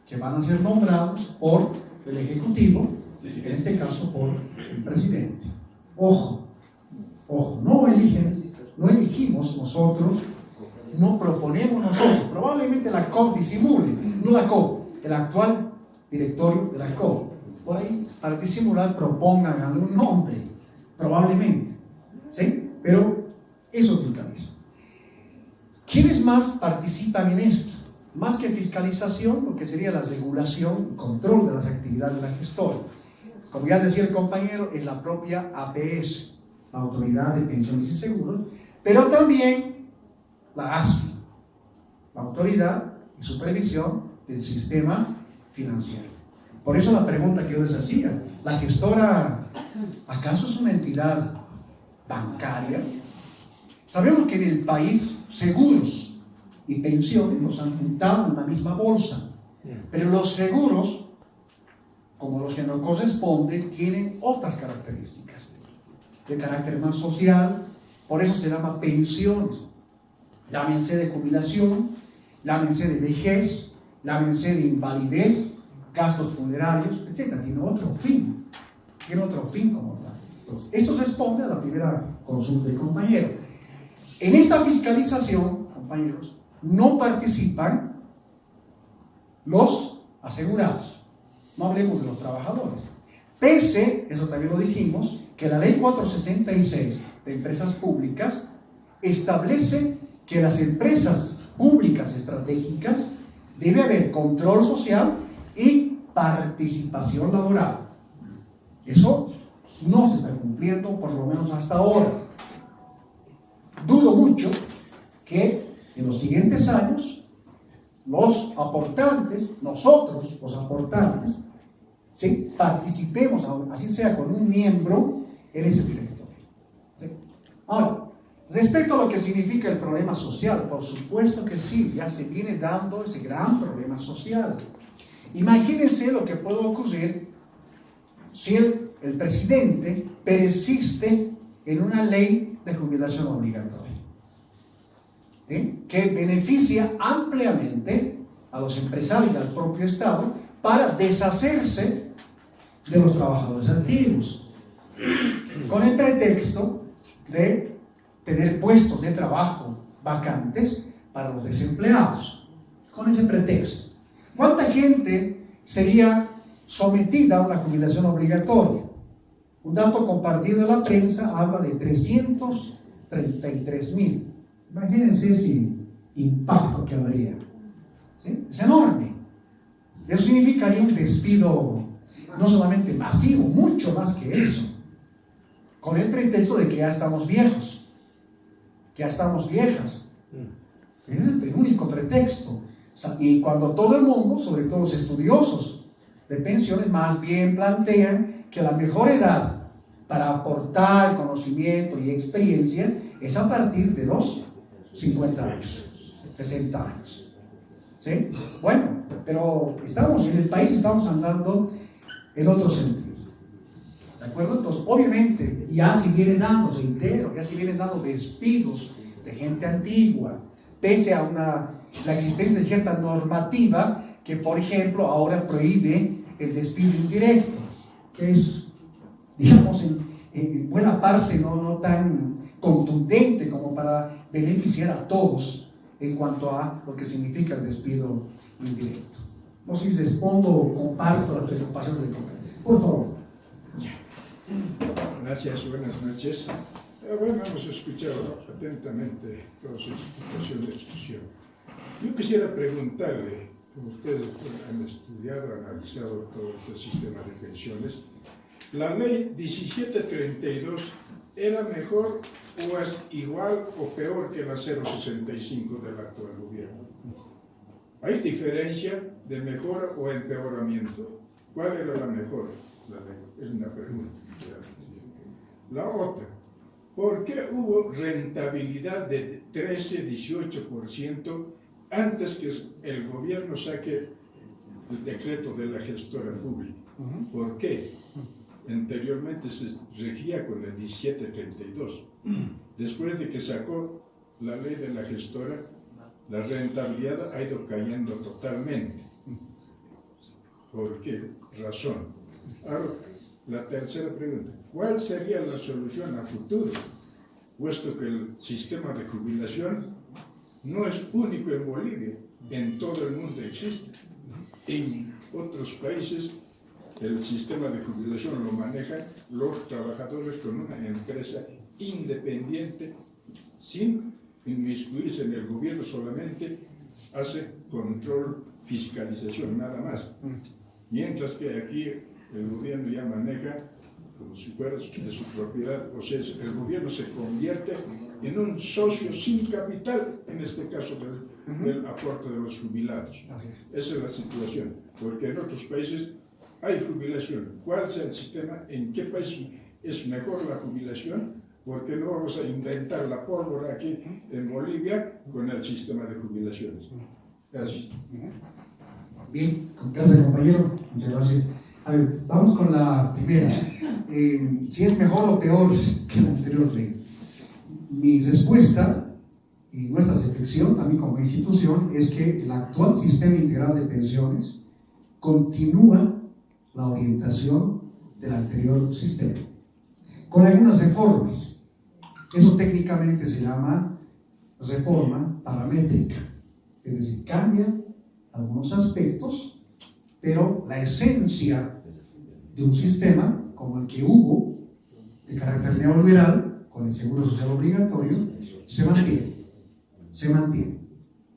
que van a ser nombrados por el Ejecutivo, en este caso por el presidente. Ojo, no elegimos nosotros, no proponemos nosotros. Probablemente la COP disimule, no la COP, el actual directorio de la COP. Por ahí, para disimular, propongan algún nombre, probablemente. ¿Sí? Pero eso es mi cabeza. ¿Quiénes más participan en esto? Más que fiscalización, lo que sería la regulación y control de las actividades de la gestora. Como ya decía el compañero, es la propia APS, la Autoridad de Pensiones y Seguros, pero también la ASFI, la Autoridad de Supervisión del Sistema Financiero. Por eso la pregunta que yo les hacía, ¿la gestora acaso es una entidad bancaria? Sabemos que en el país seguros y pensiones los han juntado en la misma bolsa, pero los seguros, como los que nos corresponden, tienen otras características de carácter más social, por eso se llama pensiones. Llámense de jubilación, llámense de vejez, llámense de invalidez, gastos funerarios, etc. Tiene otro fin como tal. Entonces, esto responde a la primera consulta del compañero. En esta fiscalización, compañeros, no participan los asegurados. No hablemos de los trabajadores. Pese, eso también lo dijimos, que la ley 466 de empresas públicas establece que las empresas públicas estratégicas debe haber control social y participación laboral. Eso no se está cumpliendo, por lo menos hasta ahora. Dudo mucho que en los siguientes años los aportantes, nosotros los aportantes, ¿sí?, participemos, así sea con un miembro, en ese directorio. ¿Sí? Ahora, respecto a lo que significa el problema social, por supuesto que sí, ya se viene dando ese gran problema social. Imagínense lo que puede ocurrir si el presidente persiste en una ley de jubilación obligatoria, ¿sí?, que beneficia ampliamente a los empresarios y al propio Estado para deshacerse de los trabajadores antiguos, con el pretexto de tener puestos de trabajo vacantes para los desempleados. con ese pretexto. ¿Cuánta gente sería sometida a una jubilación obligatoria? Un dato compartido en la prensa habla de 333,000. Imagínense ese impacto que habría. ¿Sí? Es enorme. Eso significaría un despido no solamente masivo, mucho más que eso, con el pretexto de que ya estamos viejos, que ya estamos viejas. Es el único pretexto. Y cuando todo el mundo, sobre todo los estudiosos de pensiones, más bien plantean que la mejor edad para aportar conocimiento y experiencia es a partir de los 50 años, 60 años. ¿Sí? Bueno, pero en el país estamos andando en otro sentido. ¿De acuerdo? Entonces, obviamente, ya se vienen dando, ya se vienen dando despidos de gente antigua, pese a la existencia de cierta normativa que, por ejemplo, ahora prohíbe el despido indirecto, que es, digamos, en buena parte no tan contundente como para beneficiar a todos en cuanto a lo que significa el despido indirecto. No sé si respondo o comparto las preocupaciones del compañero. Por favor. Gracias, buenas noches. Bueno, hemos escuchado atentamente toda su explicación de discusión. Yo quisiera preguntarle, como ustedes han estudiado, analizado todo este sistema de pensiones, ¿la ley 1732 era mejor o es igual o peor que la 065 del actual gobierno? ¿Hay diferencia de mejora o empeoramiento? ¿Cuál era la mejor? La ley? Es una pregunta. La otra, ¿por qué hubo rentabilidad de 13-18% antes que el gobierno saque el decreto de la gestora pública? ¿Por qué? Anteriormente se regía con el 1732. Después de que sacó la ley de la gestora, la rentabilidad ha ido cayendo totalmente. ¿Por qué razón? Ahora, la tercera pregunta, ¿cuál sería la solución a futuro? Puesto que el sistema de jubilación no es único en Bolivia, en todo el mundo existe. En otros países el sistema de jubilación lo manejan los trabajadores con una empresa independiente, sin inmiscuirse en el gobierno, solamente hace control, fiscalización, nada más. Mientras que aquí el gobierno ya maneja como si fuera de su propiedad, o sea, el gobierno se convierte en un socio sin capital, en este caso del aporte de los jubilados. Esa es la situación, porque en otros países hay jubilación. ¿Cuál es el sistema? ¿En qué país es mejor la jubilación? Porque no vamos a inventar la pólvora aquí en Bolivia con el sistema de jubilaciones. Gracias. Bien, gracias compañero, muchas gracias. A ver, vamos con la primera. Si es mejor o peor que la anterior ley. Mi respuesta y nuestra reflexión también como institución es que el actual sistema integral de pensiones continúa la orientación del anterior sistema, con algunas reformas. Eso técnicamente se llama reforma paramétrica, es decir, cambia algunos aspectos, pero la esencia de un sistema como el que hubo, de carácter neoliberal, con el seguro social obligatorio, se mantiene.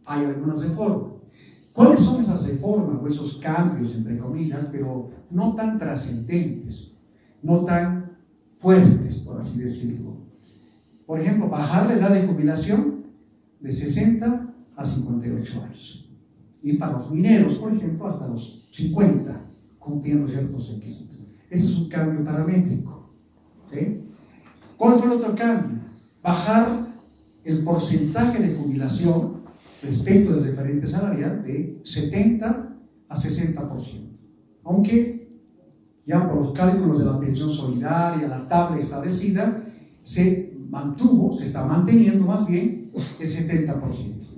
Hay algunas reformas. ¿Cuáles son esas reformas o esos cambios, entre comillas, pero no tan trascendentes, no tan fuertes, por así decirlo? Por ejemplo, bajar la edad de jubilación de 60 a 58 años. Y para los mineros, por ejemplo, hasta los 50, cumpliendo ciertos requisitos. Ese es un cambio paramétrico. ¿Sí? ¿Cuál fue el otro cambio? Bajar el porcentaje de jubilación respecto del referente salarial de 70 a 60%. Aunque ya por los cálculos de la pensión solidaria, la tabla establecida, se está manteniendo más bien el 70%.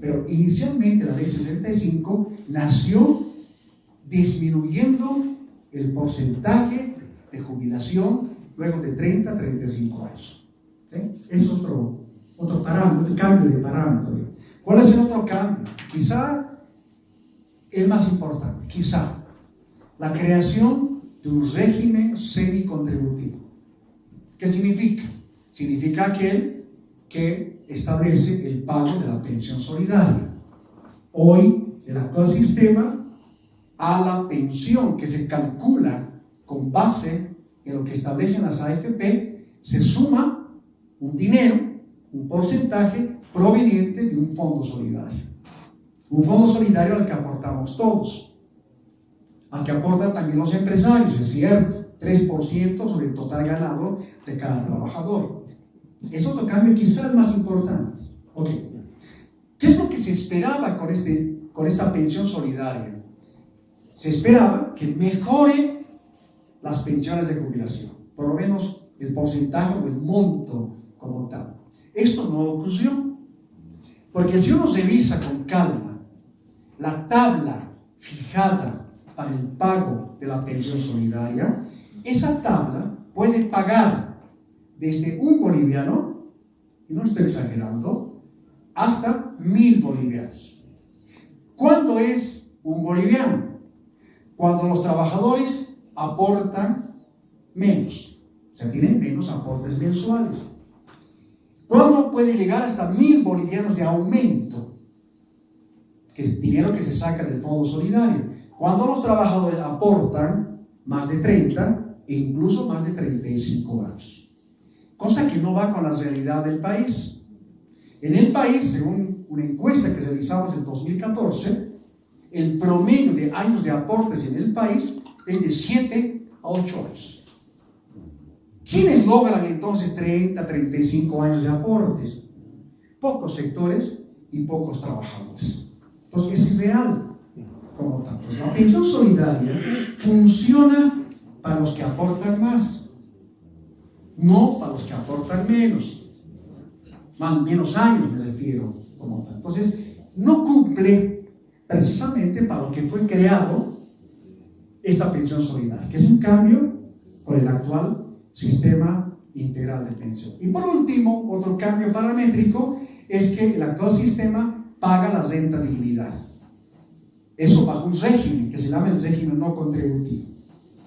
Pero inicialmente la ley 65 nació disminuyendo el porcentaje de jubilación luego de 30 a 35 años. ¿Sí? Es otro parámetro, otro cambio de parámetro. ¿Cuál es el otro cambio? Quizá el más importante, quizá, la creación de un régimen semicontributivo. ¿Qué significa? Significa aquel que establece el pago de la pensión solidaria. Hoy, el actual sistema, a la pensión que se calcula con base en lo que establecen las AFP, se suma un dinero, un porcentaje proveniente de un fondo solidario. Un fondo solidario al que aportamos todos, al que aportan también los empresarios, es cierto, 3% sobre el total ganado de cada trabajador. Es otro cambio quizás más importante. Okay. ¿Qué es lo que se esperaba con esta pensión solidaria? Se esperaba que mejore las pensiones de jubilación, por lo menos el porcentaje o el monto como tal. Esto no ocurrió, porque si uno revisa con calma la tabla fijada para el pago de la pensión solidaria, esa tabla puede pagar desde 1 boliviano, y no estoy exagerando, hasta 1.000 bolivianos. ¿Cuánto es 1 boliviano? Cuando los trabajadores aportan menos, o sea, tienen menos aportes mensuales. ¿Cuándo puede llegar hasta 1.000 bolivianos de aumento? Que es dinero que se saca del fondo solidario. Cuando los trabajadores aportan más de 30 e incluso más de 35 años. Cosa que no va con la realidad del país. En el país, según una encuesta que realizamos en 2014, el promedio de años de aportes en el país es de 7 a 8 años. ¿Quiénes logran entonces 30, 35 años de aportes? Pocos sectores y pocos trabajadores. Entonces es irreal como tal. Pues la pensión solidaria funciona para los que aportan más, no para los que aportan menos. Menos años me refiero como tal. Entonces no cumple precisamente para lo que fue creado esta pensión solidaria, que es un cambio con el actual sistema integral de pensión. Y por último, otro cambio paramétrico es que el actual sistema paga la renta dignidad. Eso bajo un régimen que se llama el régimen no contributivo,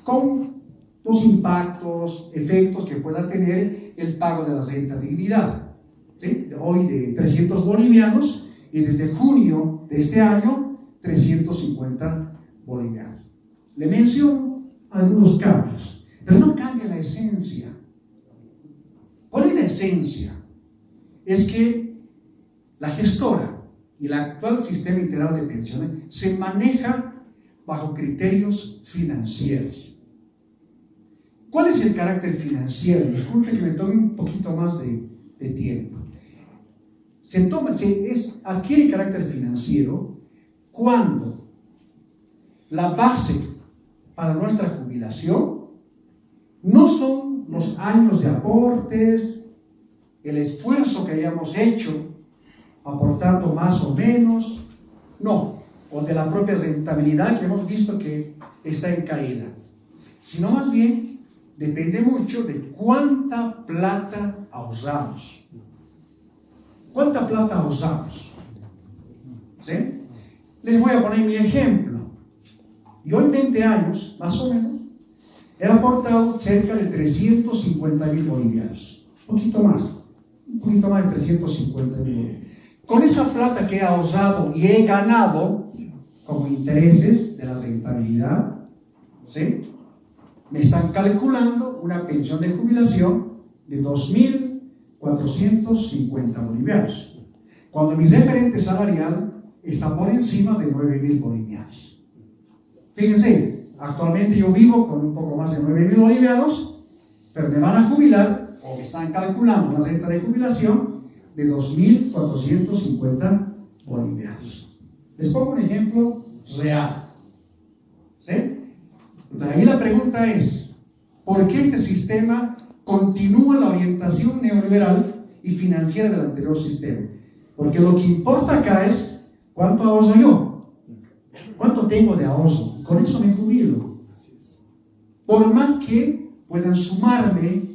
con los impactos, efectos que pueda tener el pago de la renta dignidad. ¿Sí? Hoy de 300 bolivianos y desde junio de este año 350 bolivianos. Le menciono algunos cambios, pero no cambia la esencia. ¿Cuál es la esencia? Es que la gestora y el actual sistema integral de pensiones se maneja bajo criterios financieros. ¿Cuál es el carácter financiero? Disculpe que me tome un poquito más de tiempo. Adquiere carácter financiero cuando la base para nuestra jubilación no son los años de aportes, el esfuerzo que hayamos hecho aportando más o menos, no, o de la propia rentabilidad que hemos visto que está en caída, sino más bien depende mucho de cuánta plata ahorramos. ¿Cuánta plata ahorramos? ¿Sí? Les voy a poner mi ejemplo. Yo en 20 años, más o menos, he aportado cerca de 350.000 bolivianos. Un poquito más de 350.000 bolivianos. Con esa plata que he ahorrado y he ganado como intereses de la rentabilidad, ¿sí? Me están calculando una pensión de jubilación de 2.450 bolivianos, cuando mi referente salarial está por encima de 9.000 bolivianos. Fíjense, actualmente yo vivo con un poco más de 9.000 bolivianos, pero me van a jubilar, o me están calculando una renta de jubilación de 2.450 bolivianos. Les pongo un ejemplo real. ¿Sí? Entonces ahí la pregunta es, ¿por qué este sistema continúa la orientación neoliberal y financiera del anterior sistema? Porque lo que importa acá es cuánto ahorro yo, cuánto tengo de ahorro, y con eso me jubilo. Por más que puedan sumarme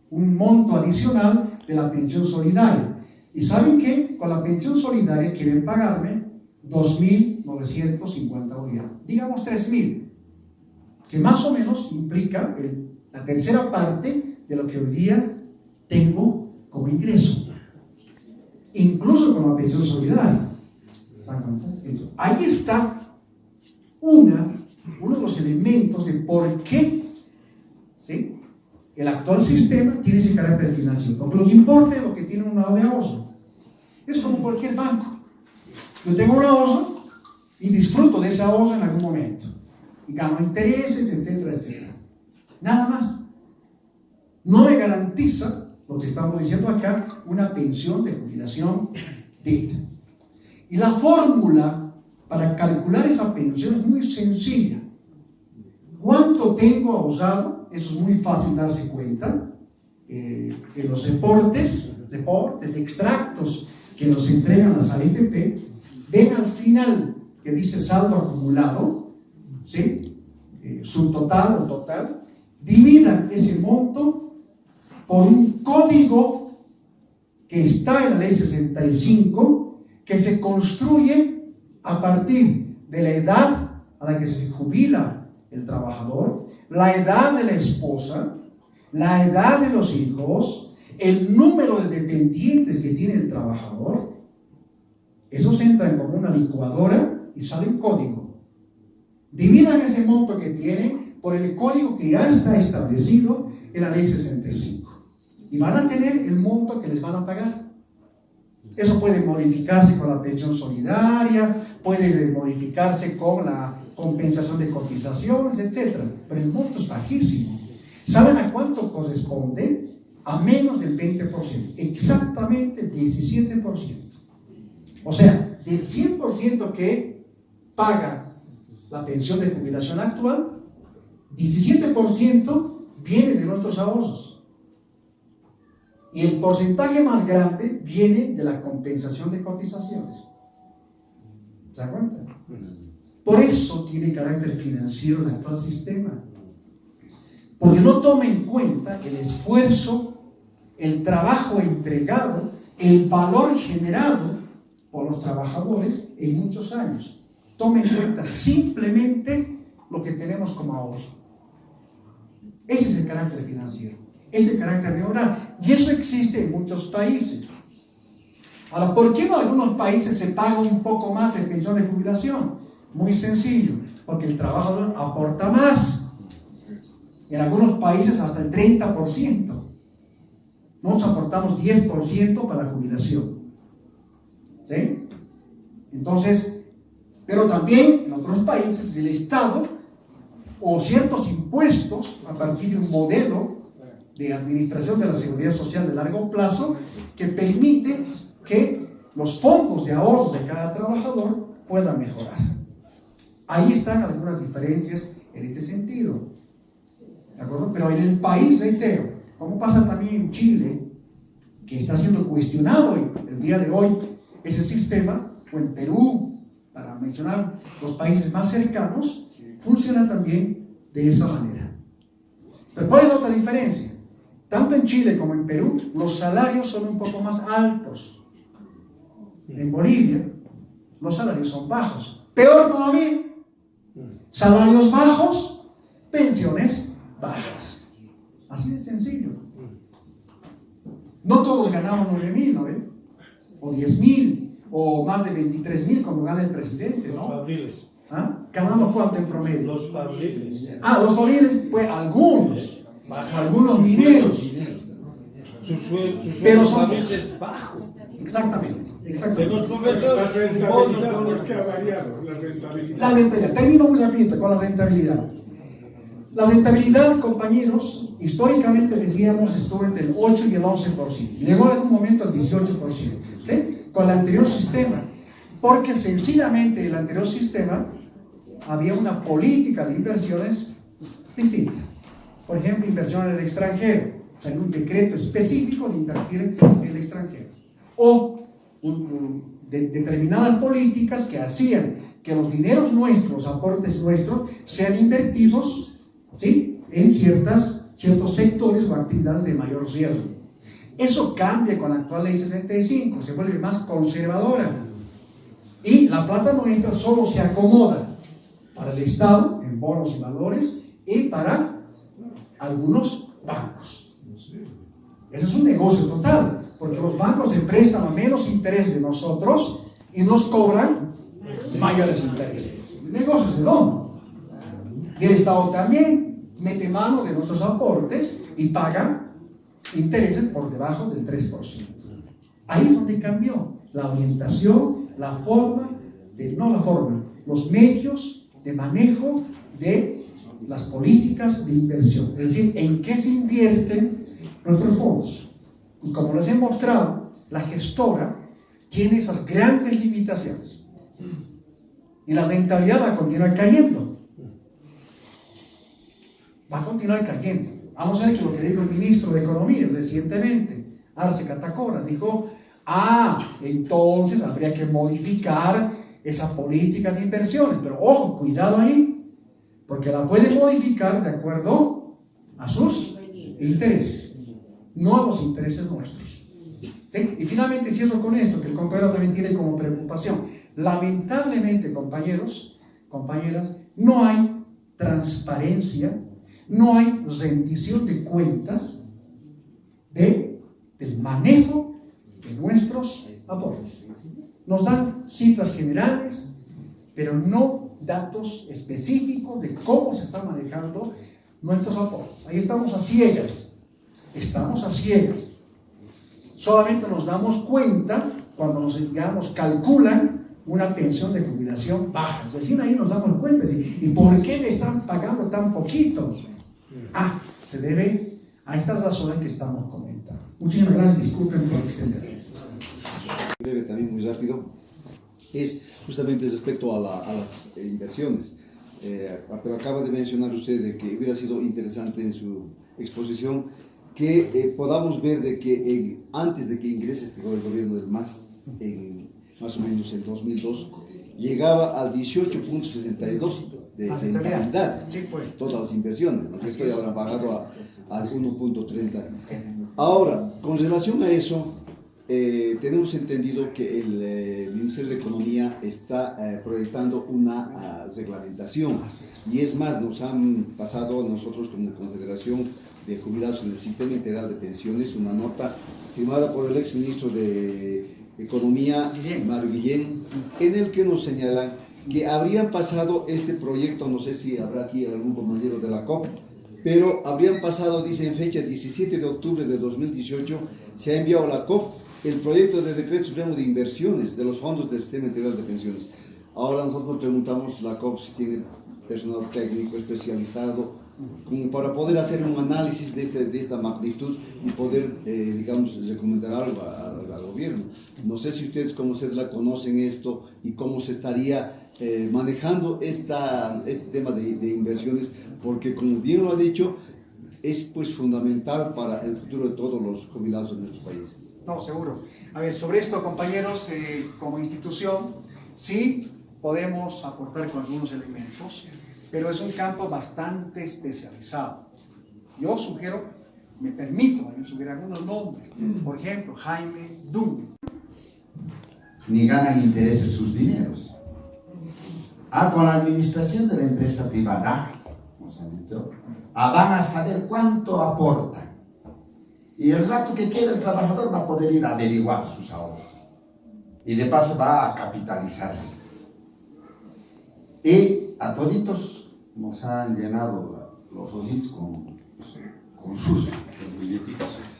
un monto adicional de la pensión solidaria. ¿Y saben qué? Con la pensión solidaria quieren pagarme 2.000 2.950 bolivianos. Digamos 3.000, que más o menos implica la tercera parte de lo que hoy día tengo como ingreso, incluso con la pensión solidaria. Entonces, ahí está uno de los elementos de por qué, ¿sí?, el actual sistema tiene ese carácter financiero. Porque lo que importa es lo que tiene un lado de ahorro. Es como cualquier banco. Yo tengo un ahorro y disfruto de ese ahorro en algún momento. Y gano intereses, etcétera, etcétera. Nada más. No me garantiza, lo que estamos diciendo acá, una pensión de jubilación digna. Y la fórmula para calcular esa pensión es muy sencilla. ¿Cuánto tengo ahorrado? Eso es muy fácil darse cuenta. En los reportes, extractos que nos entregan las AFP, ven al final que dice saldo acumulado, ¿sí?, subtotal o total, dividan ese monto por un código que está en la ley 65, que se construye a partir de la edad a la que se jubila el trabajador, la edad de la esposa, la edad de los hijos, el número de dependientes que tiene el trabajador. Esos entran como una licuadora y sale un código. Dividan ese monto que tienen por el código que ya está establecido en la ley 65 y van a tener el monto que les van a pagar. Eso puede modificarse con la pensión solidaria, puede modificarse con la compensación de cotizaciones, etc. Pero el monto es bajísimo. ¿Saben a cuánto corresponde? A menos del 20%, exactamente 17%. O sea, del 100% que paga la pensión de jubilación actual, 17% viene de nuestros ahorros. Y el porcentaje más grande viene de la compensación de cotizaciones. ¿Se dan cuenta? Por eso tiene carácter financiero el actual sistema. Porque no toma en cuenta el esfuerzo, el trabajo entregado, el valor generado por los trabajadores en muchos años. Toma en cuenta simplemente lo que tenemos como ahorro. Ese es el carácter financiero, ese es el carácter neural. Y eso existe en muchos países. Ahora, ¿por qué en algunos países se paga un poco más de pensión de jubilación? Muy sencillo, porque el trabajador aporta más. En algunos países hasta el 30%. Nosotros aportamos 10% para la jubilación. ¿Sí? Entonces, pero también en otros países el Estado o ciertos impuestos a partir de un modelo de administración de la seguridad social de largo plazo que permite que los fondos de ahorro de cada trabajador puedan mejorar. Ahí están algunas diferencias en este sentido. ¿De acuerdo? Pero en el país, reitero, como pasa también en Chile, que está siendo cuestionado el día de hoy ese sistema, o en Perú, para mencionar los países más cercanos, funciona también de esa manera. Pero ¿cuál es la otra diferencia? Tanto en Chile como en Perú, los salarios son un poco más altos. En Bolivia, los salarios son bajos. Peor todavía, salarios bajos, pensiones bajas. Así de sencillo. No todos ganamos 9.000, ¿no ven? O 10.000, o más de 23.000 como gana el presidente, ¿no? Los fabriles. ¿Ah? ¿Ganamos cuánto en promedio? Los fabriles. Los fabriles, pues algunos mineros. Su sueldo Pero son fabriles es bajo. Exactamente. De los La profesores, rentabilidad, ¿por qué ha variado? La rentabilidad. La rentabilidad, termino muy rápido con la rentabilidad. La rentabilidad, compañeros, históricamente decíamos estuvo entre el 8 y el 11%. Llegó en un momento al 18%, ¿sí? Con el anterior sistema. Porque sencillamente el anterior sistema había una política de inversiones distinta. Por ejemplo, inversión en el extranjero. O sea, un decreto específico de invertir en el extranjero. O determinadas políticas que hacían que los dineros nuestros, los aportes nuestros, sean invertidos, ¿sí?, en ciertos sectores o actividades de mayor riesgo. Eso cambia con la actual ley 65, se vuelve más conservadora. Y la plata nuestra solo se acomoda para el Estado, en bonos y valores, y para algunos bancos. Ese es un negocio total, porque los bancos se prestan a menos interés de nosotros y nos cobran mayores intereses. Negocios redondos. Y el Estado también mete mano de nuestros aportes y paga intereses por debajo del 3%. Ahí es donde cambió la orientación, la forma, los medios de manejo de las políticas de inversión. Es decir, en qué se invierten nuestros fondos. Y como les he mostrado, la gestora tiene esas grandes limitaciones. Y la rentabilidad va a continuar cayendo. Va a continuar cayendo. Vamos a ver lo que dijo el ministro de Economía recientemente, Arce Catacora. Dijo, entonces habría que modificar esa política de inversiones. Pero ojo, cuidado ahí, porque la puede modificar de acuerdo a sus intereses, no a los intereses nuestros. ¿Sí? Y finalmente cierro con esto, que el compañero también tiene como preocupación. Lamentablemente, compañeros, compañeras, no hay transparencia, no hay rendición de cuentas del manejo de nuestros aportes. Nos dan cifras generales, pero no datos específicos de cómo se están manejando nuestros aportes. Ahí estamos a ciegas. Estamos a ciegas. Solamente nos damos cuenta cuando nos calculan una pensión de jubilación baja. Recién ahí nos damos cuenta. ¿Y por qué me están pagando tan poquito? Se debe a estas razones que estamos comentando. Muchísimas gracias. Disculpen por extender. Breve, también muy rápido, es justamente respecto a las inversiones. Pero acaba de mencionar usted de que hubiera sido interesante en su exposición que podamos ver de que antes de que ingrese el gobierno del MAS, más o menos en 2002, llegaba al 18.62 de rentabilidad, todas las inversiones, ¿no es cierto? Y ahora han bajado al 1.30. Ahora, con relación a eso, tenemos entendido que el Ministerio de Economía está proyectando una reglamentación, y es más, nos han pasado a nosotros como Confederación de Jubilados en el Sistema Integral de Pensiones una nota firmada por el exministro de Economía, Mario Guillén, en el que nos señalan que habrían pasado este proyecto, no sé si habrá aquí algún compañero de la COP, pero habrían pasado, dice, en fecha 17 de octubre de 2018, se ha enviado a la COP el proyecto de decreto supremo de inversiones de los fondos del Sistema Integral de Pensiones. Ahora nosotros preguntamos a la COP si tiene personal técnico especializado como para poder hacer un análisis de esta magnitud y poder, digamos, recomendar algo al gobierno. No sé si ustedes como CEDLA conocen esto y cómo se estaría manejando este tema de inversiones, porque como bien lo ha dicho, es pues fundamental para el futuro de todos los jubilados de nuestro país. No, seguro. A ver, sobre esto, compañeros, como institución, sí podemos aportar con algunos elementos, pero es un campo bastante especializado. Yo sugiero, me permito sugerir algunos nombres. Por ejemplo, Jaime Dung. Ni ganan intereses sus dineros. Con la administración de la empresa privada, nos han dicho, van a saber cuánto aportan. Y el rato que quiera el trabajador va a poder ir a averiguar sus ahorros. Y de paso va a capitalizarse. Y a toditos nos han llenado los ojitos con sus.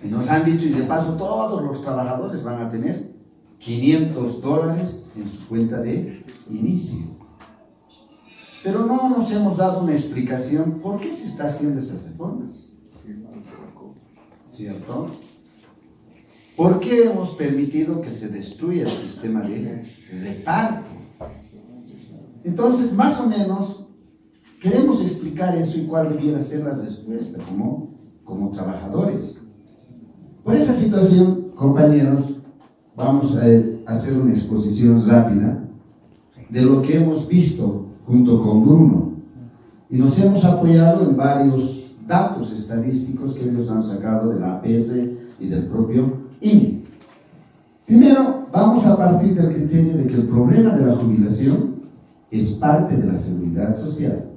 Y nos han dicho, y de paso todos los trabajadores van a tener $500 en su cuenta de inicio. Pero no nos hemos dado una explicación por qué se está haciendo esas reformas. ¿Cierto? ¿Por qué hemos permitido que se destruya el sistema de reparto? Entonces, más o menos, queremos explicar eso y cuál debiera ser la respuesta como trabajadores. Por esa situación, compañeros, vamos a hacer una exposición rápida de lo que hemos visto junto con Bruno. Y nos hemos apoyado en varios datos estadísticos que ellos han sacado de la APS y del propio INE. Primero, vamos a partir del criterio de que el problema de la jubilación es parte de la seguridad social.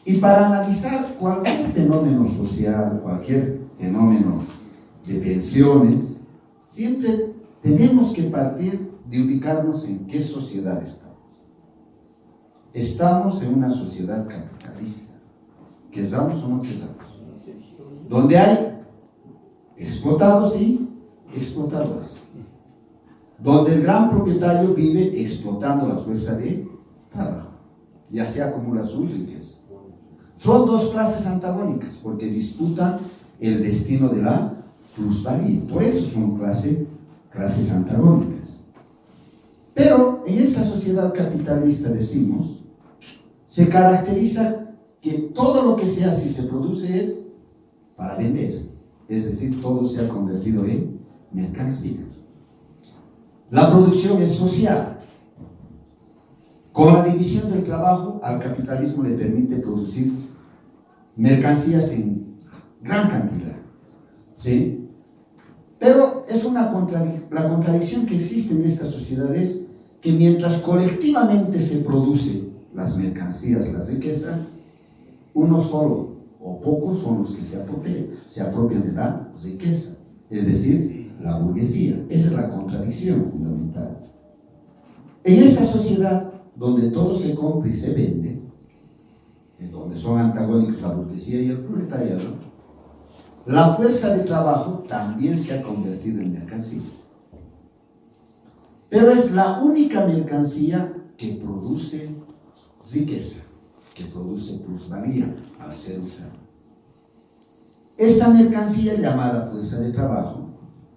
Y para analizar cualquier fenómeno social, cualquier fenómeno de pensiones, siempre tenemos que partir de ubicarnos en qué sociedad estamos. Estamos en una sociedad capitalista, queramos o no queramos, donde hay explotados y explotadores, donde el gran propietario vive explotando la fuerza de trabajo y así acumula su riqueza. Son dos clases antagónicas porque disputan el destino de la plusvalía, por eso son clases antagónicas. Pero en esta sociedad capitalista, decimos, se caracteriza que todo lo que se hace y se produce es para vender, es decir, todo se ha convertido en mercancía. La producción es social. Con la división del trabajo, al capitalismo le permite producir mercancías en gran cantidad, ¿sí? Pero es la contradicción que existe en esta sociedad es que mientras colectivamente se producen las mercancías, las riquezas, uno solo o pocos son los que se apropian de la riqueza, es decir, la burguesía. Esa es la contradicción fundamental. En esta sociedad donde todo se compra y se vende, en donde son antagónicos la burguesía y el proletariado, la fuerza de trabajo también se ha convertido en mercancía. Pero es la única mercancía que produce riqueza, que produce plusvalía al ser usado. Esta mercancía llamada fuerza de trabajo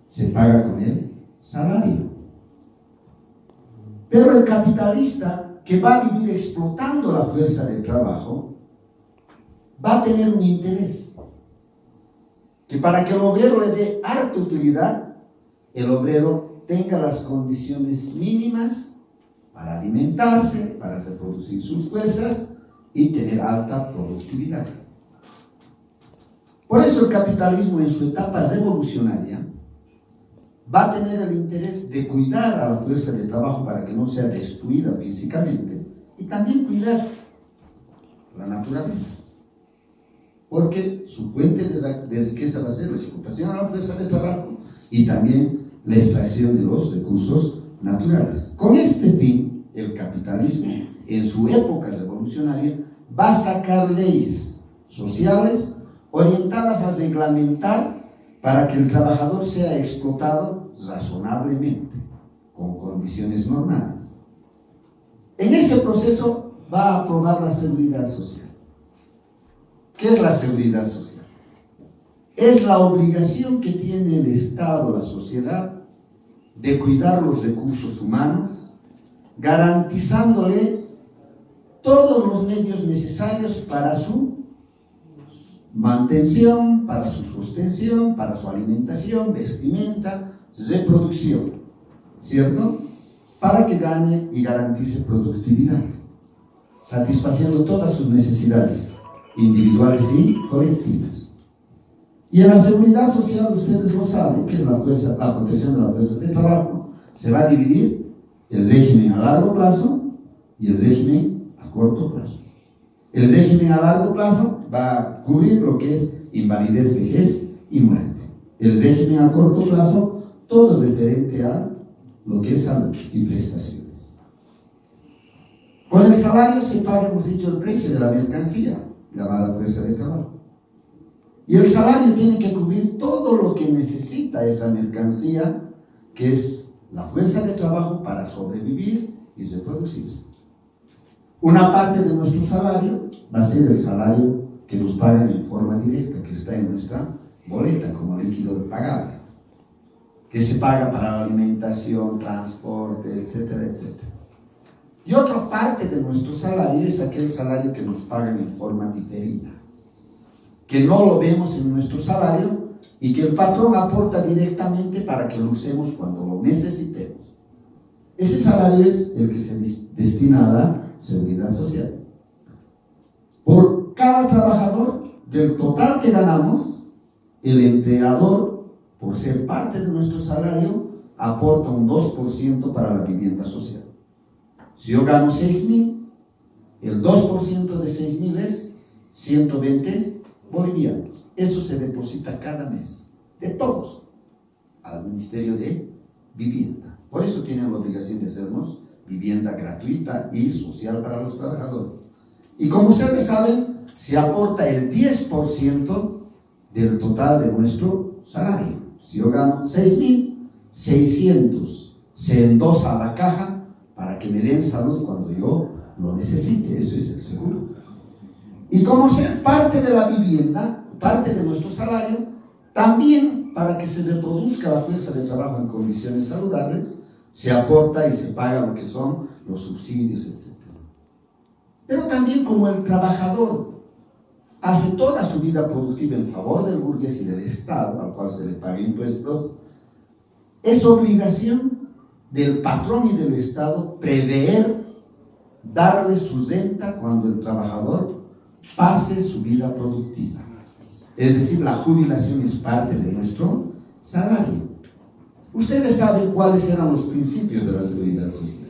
se paga con el salario. Pero el capitalista que va a vivir explotando la fuerza de trabajo va a tener un interés, que para que el obrero le dé harta utilidad, el obrero tenga las condiciones mínimas para alimentarse, para reproducir sus fuerzas y tener alta productividad. Por eso el capitalismo en su etapa revolucionaria va a tener el interés de cuidar a la fuerza de trabajo para que no sea destruida físicamente y también cuidar la naturaleza, porque su fuente de riqueza va a ser la explotación a la fuerza de trabajo y también la extracción de los recursos naturales. Con este fin, el capitalismo en su época revolucionaria va a sacar leyes sociales orientadas a reglamentar para que el trabajador sea explotado razonablemente, con condiciones normales. En ese proceso va a aprobar la seguridad social. ¿Qué es la seguridad social? Es la obligación que tiene el Estado, la sociedad, de cuidar los recursos humanos, garantizándole todos los medios necesarios para su mantención, para su sostención, para su alimentación, vestimenta, reproducción, ¿cierto? Para que gane y garantice productividad, satisfaciendo todas sus necesidades individuales y colectivas. Y en la seguridad social, ustedes lo saben, que es la protección de la fuerza de trabajo, se va a dividir el régimen a largo plazo y el régimen a corto plazo. El régimen a largo plazo va a cubrir lo que es invalidez, vejez y muerte. El régimen a corto plazo, todo es referente a lo que es salud y prestaciones. Con el salario se paga, hemos dicho, el precio de la mercancía, llamada fuerza de trabajo. Y el salario tiene que cubrir todo lo que necesita esa mercancía, que es la fuerza de trabajo para sobrevivir y reproducirse. Una parte de nuestro salario va a ser el salario que nos pagan en forma directa, que está en nuestra boleta como líquido pagable, que se paga para la alimentación, transporte, etcétera, etcétera. Y otra parte de nuestro salario es aquel salario que nos pagan en forma diferida, que no lo vemos en nuestro salario y que el patrón aporta directamente para que lo usemos cuando lo necesitemos. Ese salario es el que se destina a la seguridad social. Por cada trabajador, del total que ganamos, el empleador, por ser parte de nuestro salario, aporta un 2% para la vivienda social. Si yo gano 6.000, el 2% de 6.000 es 120 bolivianos. Eso se deposita cada mes, de todos, al Ministerio de Vivienda. Por eso tienen la obligación de hacernos vivienda gratuita y social para los trabajadores. Y como ustedes saben, se aporta el 10% del total de nuestro salario. Si yo gano 6.600, se endosa a la caja para que me den salud cuando yo lo necesite. Eso es el seguro. Y como ser parte de la vivienda, parte de nuestro salario, también para que se reproduzca la fuerza de trabajo en condiciones saludables, se aporta y se paga lo que son los subsidios, etc. Pero también como el trabajador hace toda su vida productiva en favor del burgués y del Estado, al cual se le paga impuestos, es obligación del patrón y del Estado prever darle su renta cuando el trabajador pase su vida productiva. Es decir, la jubilación es parte de nuestro salario. Ustedes saben cuáles eran los principios de la seguridad social.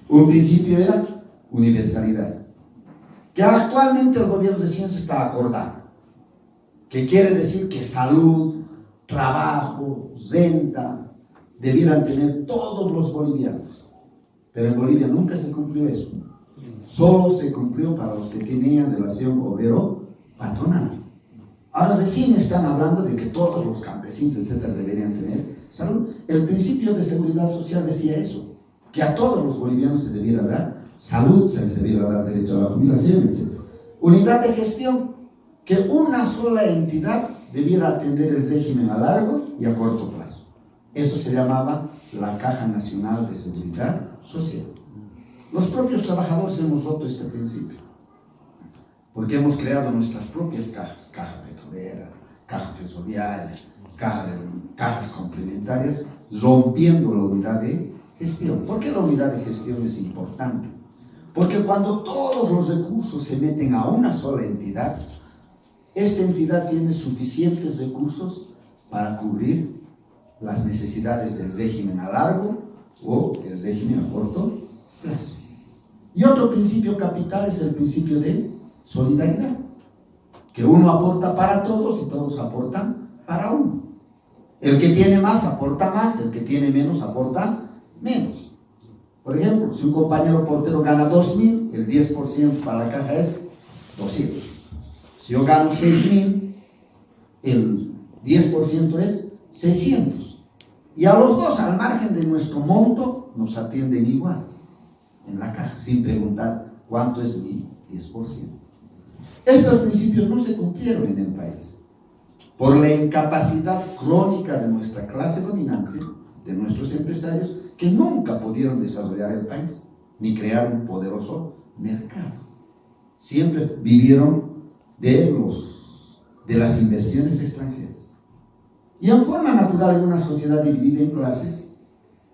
Un principio era universalidad, que actualmente el gobierno recién se está acordando, que quiere decir que salud, trabajo, renta, debieran tener todos los bolivianos. Pero en Bolivia nunca se cumplió eso. Solo se cumplió para los que tenían relación obrero-patronal. Ahora recién están hablando de que todos los campesinos, etcétera, deberían tener salud. El principio de seguridad social decía eso, que a todos los bolivianos se debiera dar salud, se les debiera dar derecho a la jubilación, etc. Unidad de gestión, que una sola entidad debiera atender el régimen a largo y a corto plazo. Eso se llamaba la Caja Nacional de Seguridad Social. Los propios trabajadores hemos roto este principio, porque hemos creado nuestras propias cajas, caja petrolera, caja ferroviaria, cajas complementarias, rompiendo la unidad de gestión. ¿Por qué la unidad de gestión es importante? Porque cuando todos los recursos se meten a una sola entidad, esta entidad tiene suficientes recursos para cubrir las necesidades del régimen a largo o el régimen a corto plazo. Y otro principio capital es el principio de solidaridad, que uno aporta para todos y todos aportan para uno. El que tiene más aporta más, el que tiene menos aporta menos. Por ejemplo, si un compañero portero gana 2.000, el 10% para la caja es 200. Si yo gano 6.000, el 10% es 600. Y a los dos, al margen de nuestro monto, nos atienden igual en la caja, sin preguntar cuánto es mi 10%. Estos principios no se cumplieron en el país por la incapacidad crónica de nuestra clase dominante, de nuestros empresarios, que nunca pudieron desarrollar el país ni crear un poderoso mercado. Siempre vivieron de las inversiones extranjeras. Y en forma natural, en una sociedad dividida en clases,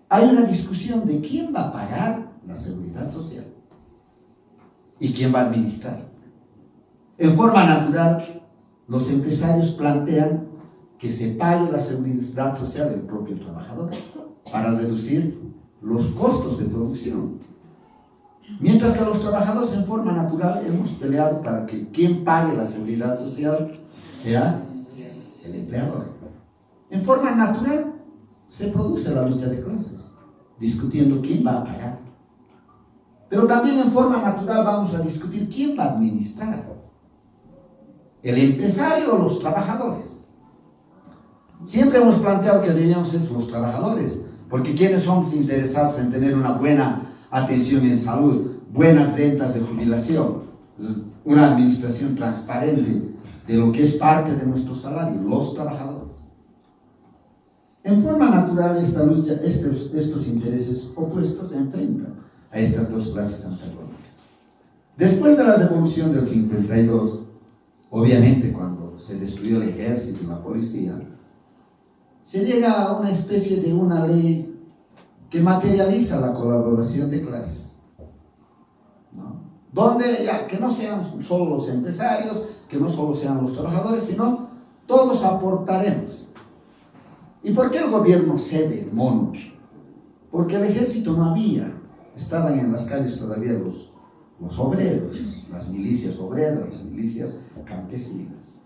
hay una discusión de quién va a pagar la seguridad social y quién va a administrar. En forma natural, los empresarios plantean que se pague la seguridad social del propio trabajador para reducir los costos de producción. Mientras que los trabajadores en forma natural hemos peleado para que quien pague la seguridad social sea el empleador. En forma natural se produce la lucha de clases, discutiendo quién va a pagar. Pero también en forma natural vamos a discutir quién va a administrar, el empresario o los trabajadores. Siempre hemos planteado que deberíamos ser los trabajadores, porque quienes somos interesados en tener una buena atención en salud, buenas rentas de jubilación, una administración transparente de lo que es parte de nuestro salario, los trabajadores. En forma natural, esta lucha, estos intereses opuestos se enfrentan a estas dos clases antagónicas. Después de la revolución del 52, obviamente cuando se destruyó el ejército y la policía, se llega a una especie de una ley que materializa la colaboración de clases, ¿no? Donde ya que no sean solo los empresarios, que no solo sean los trabajadores, sino todos aportaremos. ¿Y por qué el gobierno cede el mono? Porque el ejército no había, estaban en las calles todavía los obreros, las milicias obreras, las milicias campesinas.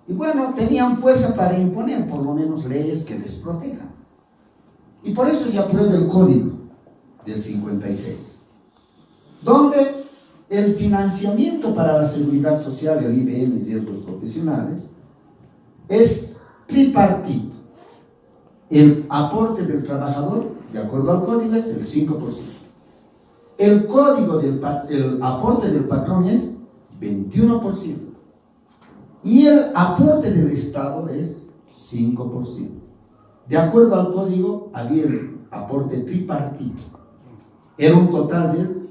Y bueno, tenían fuerza para imponer por lo menos leyes que les protejan. Y por eso se aprueba el Código del 56, donde el financiamiento para la seguridad social, el IBM y riesgos profesionales, es tripartito. El aporte del trabajador, de acuerdo al código, es el 5%. El aporte del patrón es 21%. Y el aporte del Estado es 5%. De acuerdo al código, había el aporte tripartito. Era un total del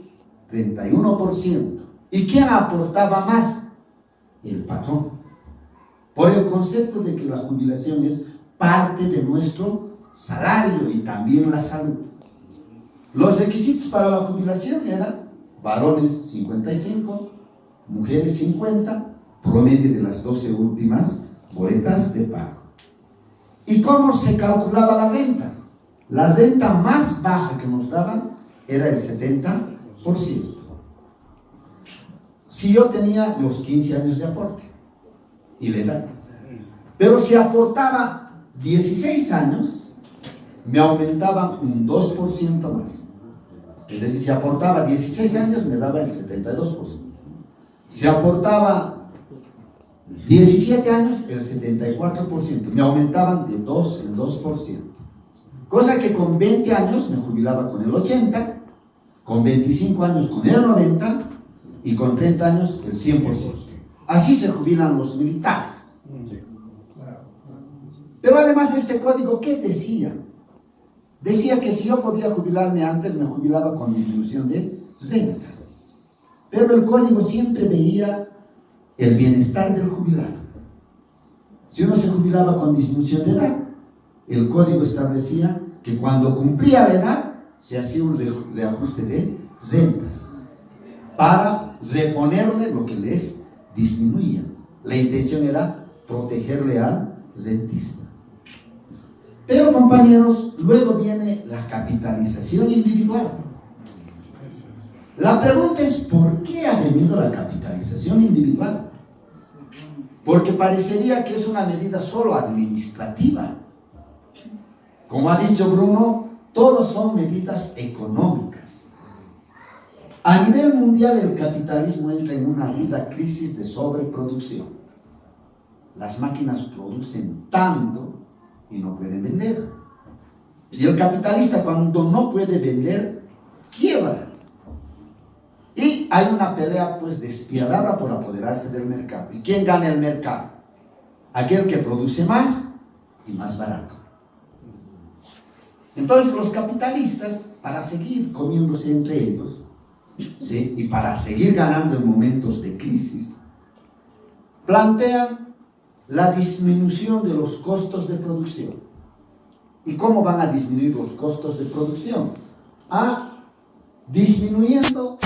31%. ¿Y quién aportaba más? El patrón. Por el concepto de que la jubilación es parte de nuestro salario y también la salud. Los requisitos para la jubilación eran varones 55, mujeres 50, promedio de las 12 últimas boletas de pago. ¿Y cómo se calculaba la renta? La renta más baja que nos daban era el 70%. Si yo tenía los 15 años de aporte y la edad, pero si aportaba 16 años, me aumentaban un 2% más. Es decir, si aportaba 16 años, me daba el 72%. Si aportaba 17 años, el 74%. Me aumentaban de 2 en 2%. Cosa que con 20 años me jubilaba con el 80%, con 25 años con el 90% y con 30 años el 100%. Así se jubilan los militares. Pero además este código, ¿qué decía? Decía que si yo podía jubilarme antes, me jubilaba con disminución de renta. Pero el código siempre veía el bienestar del jubilado. Si uno se jubilaba con disminución de edad, el código establecía que cuando cumplía la edad, se hacía un reajuste de rentas para reponerle lo que les disminuía. La intención era protegerle al rentista. Pero compañeros, luego viene la capitalización individual. La pregunta es, ¿por qué ha venido la capitalización individual? Porque parecería que es una medida solo administrativa. Como ha dicho Bruno, todos son medidas económicas. A nivel mundial, el capitalismo entra en una aguda crisis de sobreproducción. Las máquinas producen tanto y no pueden vender. Y el capitalista, cuando no puede vender, quiebra. Y hay una pelea pues despiadada por apoderarse del mercado. ¿Y quién gana el mercado? Aquel que produce más y más barato. Entonces los capitalistas, para seguir comiéndose entre ellos, ¿sí?, y para seguir ganando en momentos de crisis, plantean la disminución de los costos de producción. ¿Y cómo van a disminuir los costos de producción? Disminuyendo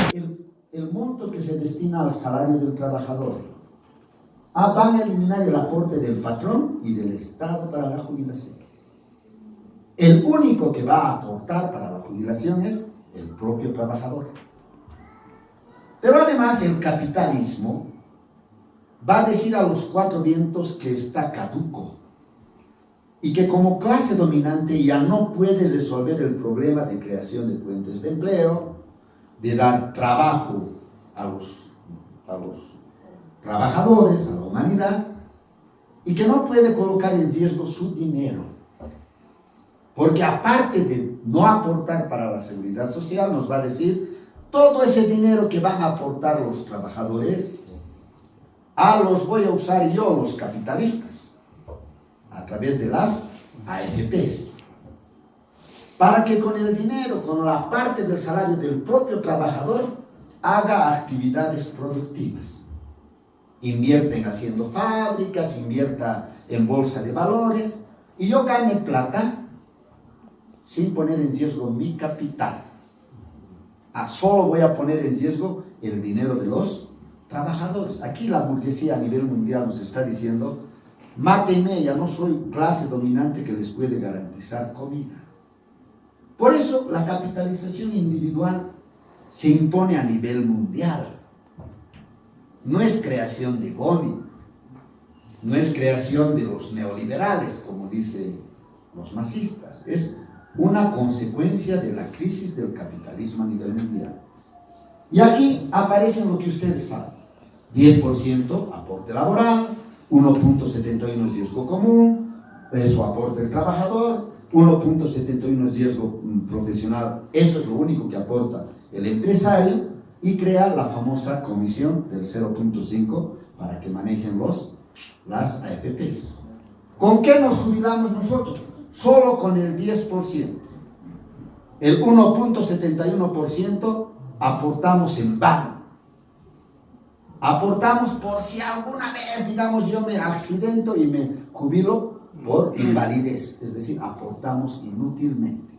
el monto que se destina al salario del trabajador. Van a eliminar el aporte del patrón y del Estado para la jubilación. El único que va a aportar para la jubilación es el propio trabajador. Pero además el capitalismo va a decir a los cuatro vientos que está caduco y que como clase dominante ya no puede resolver el problema de creación de fuentes de empleo, de dar trabajo a los trabajadores, a la humanidad, y que no puede colocar en riesgo su dinero. Porque aparte de no aportar para la seguridad social, nos va a decir, todo ese dinero que van a aportar los trabajadores, los voy a usar yo, los capitalistas, a través de las AFPs, para que con el dinero, con la parte del salario del propio trabajador, haga actividades productivas. Invierten haciendo fábricas, invierta en bolsa de valores, y yo gane plata sin poner en riesgo mi capital. Solo voy a poner en riesgo el dinero de los trabajadores. Aquí la burguesía a nivel mundial nos está diciendo, mátenme, ya no soy clase dominante que les puede garantizar comida. Por eso la capitalización individual se impone a nivel mundial. No es creación de Gomi, no es creación de los neoliberales, como dicen los masistas, es una consecuencia de la crisis del capitalismo a nivel mundial. Y aquí aparece lo que ustedes saben: 10% aporte laboral, 1.71 es riesgo común, eso aporta el trabajador, 1.71 es riesgo profesional, eso es lo único que aporta el empresario, y crea la famosa comisión del 0.5 para que manejen las AFPs. ¿Con qué nos jubilamos nosotros? Solo con el 10%. El 1.71% aportamos en vano. Aportamos por si alguna vez, digamos, yo me accidento y me jubilo por invalidez. Es decir, aportamos inútilmente.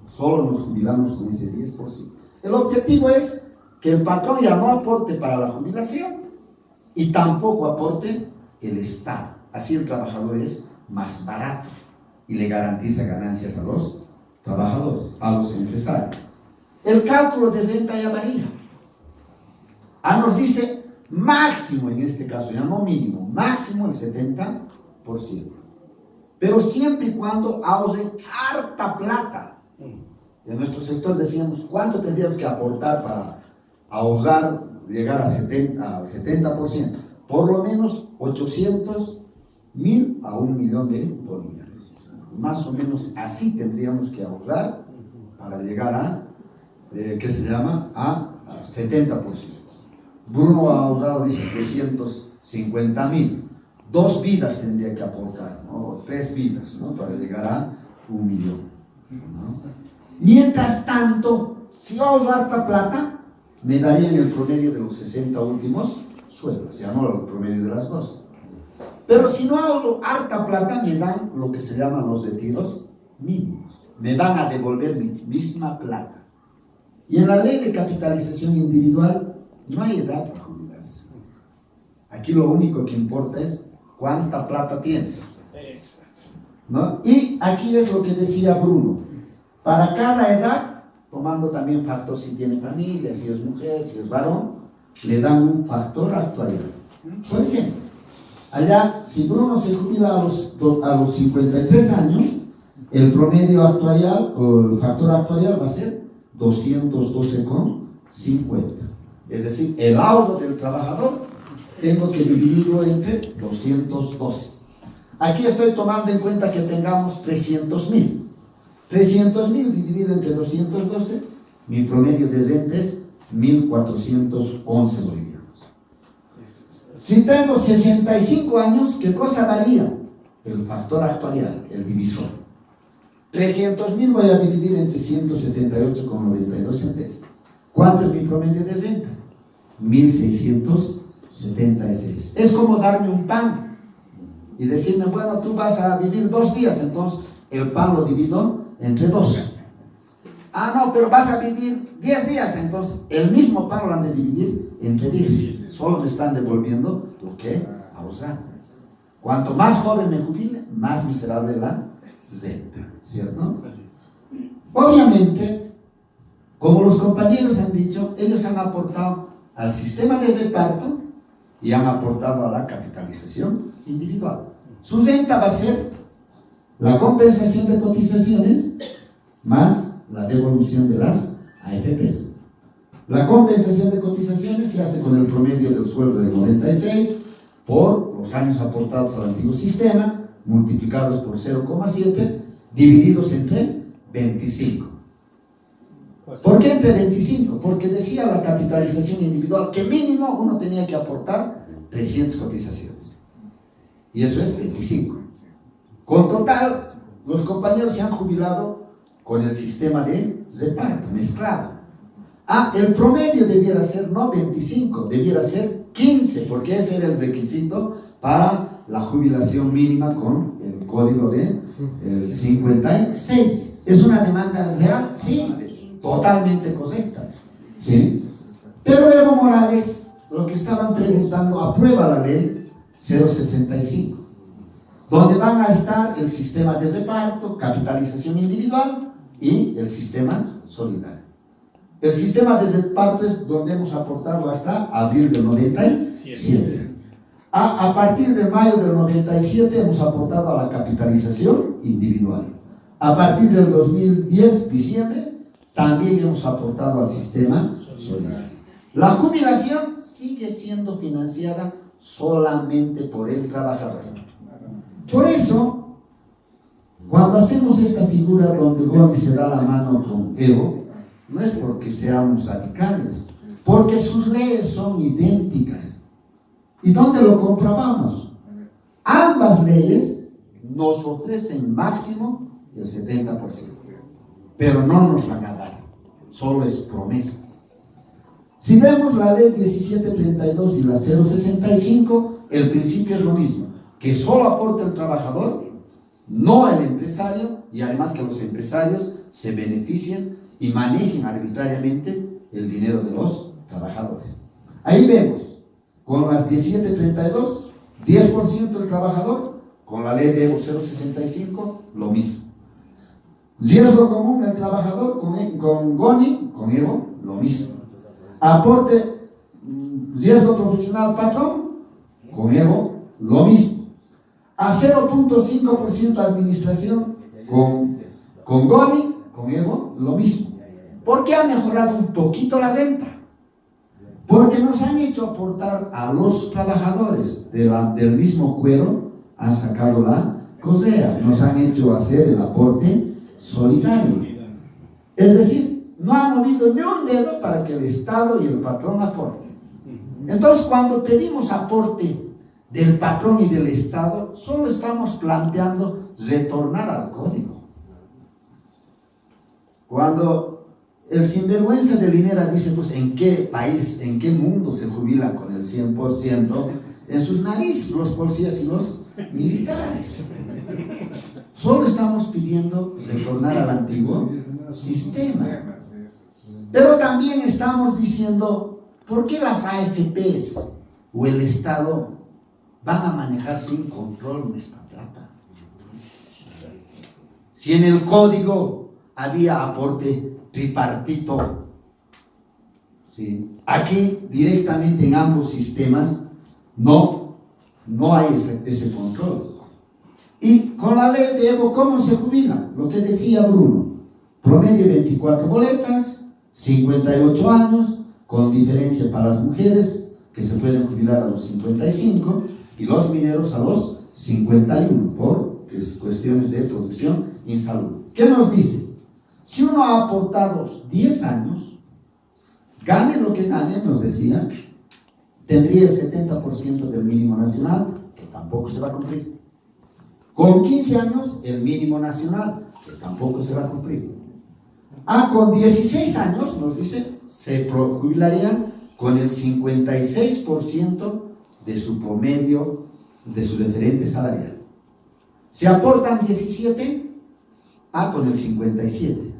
Solo nos jubilamos con ese 10%. El objetivo es que el patrón ya no aporte para la jubilación y tampoco aporte el Estado. Así el trabajador es más barato y le garantiza ganancias a los trabajadores, a los empresarios. El cálculo de renta ya varía. Nos dice máximo, en este caso, ya no mínimo, máximo el 70%. Pero siempre y cuando ahorren harta plata. En nuestro sector decíamos, ¿cuánto tendríamos que aportar para ahorrar, llegar al 70%? Por lo menos 800.000 a 1 millón de bolivianos. Más o menos así tendríamos que ahorrar para llegar a, a 70%. Bruno ha ahorrado, dice, 350.000. 2 vidas tendría que aportar, ¿no? O 3 vidas, ¿no? Para llegar a 1 millón, ¿no? Mientras tanto, si ahorro harta plata, me darían el promedio de los 60 últimos sueldos, ya no el promedio de las 2. Pero si no ahorro harta plata, me dan lo que se llaman los retiros mínimos. Me van a devolver mi misma plata. Y en la ley de capitalización individual no hay edad para jubilarse. Aquí lo único que importa es cuánta plata tienes, ¿no? Y aquí es lo que decía Bruno. Para cada edad, tomando también factor si tiene familia, si es mujer, si es varón, le dan un factor actuarial. Por ejemplo, allá, si Bruno se jubila a los 53 años, el promedio actuarial, o el factor actuarial va a ser 212,50. Es decir, el ahorro del trabajador tengo que dividirlo entre 212. Aquí estoy tomando en cuenta que tengamos 300.000. 300.000 dividido entre 212, mi promedio de renta es 1.411 bolivianos. Si tengo 65 años, ¿qué cosa varía? El factor actuarial, el divisor. 300.000 voy a dividir entre 178,92 centésimos. ¿Cuánto es mi promedio de renta? 1.676. Es como darme un pan y decirme, bueno, tú vas a vivir 2 días, entonces el pan lo divido entre 2. No, pero vas a vivir 10 días, entonces el mismo pan lo han de dividir entre 10. Solo me están devolviendo lo que ahorrar. Cuanto más joven me jubile, más miserable la renta, ¿cierto? Obviamente, como los compañeros han dicho, ellos han aportado al sistema de reparto y han aportado a la capitalización individual. Su renta va a ser la compensación de cotizaciones más la devolución de las AFPs. La compensación de cotizaciones se hace con el promedio del sueldo del 96 por los años aportados al antiguo sistema, multiplicados por 0,7, divididos entre 25. ¿Por qué entre 25? Porque decía la capitalización individual que mínimo uno tenía que aportar 300 cotizaciones. Y eso es 25. Con total, los compañeros se han jubilado con el sistema de reparto, mezclado. El promedio debiera ser no 25, debiera ser 15, porque ese era el requisito para la jubilación mínima con el código de 56. ¿Es una demanda real? Sí, totalmente correcta. ¿Sí? Pero Evo Morales, lo que estaban preguntando, aprueba la ley 065. donde van a estar el sistema de reparto, capitalización individual y el sistema solidario. El sistema de reparto es donde hemos aportado hasta abril del 97. A partir de mayo del 97 hemos aportado a la capitalización individual. A partir del 2010, diciembre, también hemos aportado al sistema solidario. La jubilación sigue siendo financiada solamente por el trabajador. Por eso, cuando hacemos esta figura donde Goni se da la mano con Evo, no es porque seamos radicales, porque sus leyes son idénticas. ¿Y dónde lo comprobamos? Ambas leyes nos ofrecen máximo el 70%, pero no nos van a dar, solo es promesa. Si vemos la ley 1732 y la 065, el principio es lo mismo, que solo aporta el trabajador, no el empresario, y además que los empresarios se beneficien y manejen arbitrariamente el dinero de los trabajadores. Ahí vemos, con las 1732, 10% el trabajador, con la ley de Evo 065, lo mismo. Riesgo común el trabajador, con Goni, con Evo, lo mismo. Aporte, riesgo profesional patrón, con Evo, lo mismo. A 0.5% administración, con Goni, con Evo, lo mismo. ¿Por qué ha mejorado un poquito la renta? Porque nos han hecho aportar a los trabajadores del mismo cuero, han sacado la cosea, nos han hecho hacer el aporte solidario. Es decir, no han movido ni un dedo para que el Estado y el patrón aporten. Entonces, cuando pedimos aporte del patrón y del Estado, solo estamos planteando retornar al código. Cuando el sinvergüenza de Linera dice, pues, ¿en qué país, en qué mundo se jubilan con el 100%? En sus narices los policías y los militares. Solo estamos pidiendo retornar al antiguo sistema. Pero también estamos diciendo, ¿por qué las AFPs o el Estado van a manejar sin control nuestra plata? Si en el código había aporte tripartito, ¿sí? Aquí directamente en ambos sistemas no hay ese control. Y con la ley de Evo, ¿cómo se jubila? Lo que decía Bruno, promedio 24 boletas, 58 años, con diferencia para las mujeres que se pueden jubilar a los 55 y los mineros a los 51 por cuestiones de producción y salud. ¿Qué nos dice? Si uno ha aportado 10 años, gane lo que gane, nos decía, tendría el 70% del mínimo nacional, que tampoco se va a cumplir. Con 15 años, el mínimo nacional, que tampoco se va a cumplir. Con 16 años, nos dice, se jubilarían con el 56% de su promedio, de su referente salarial. Si aportan 17, con el 57.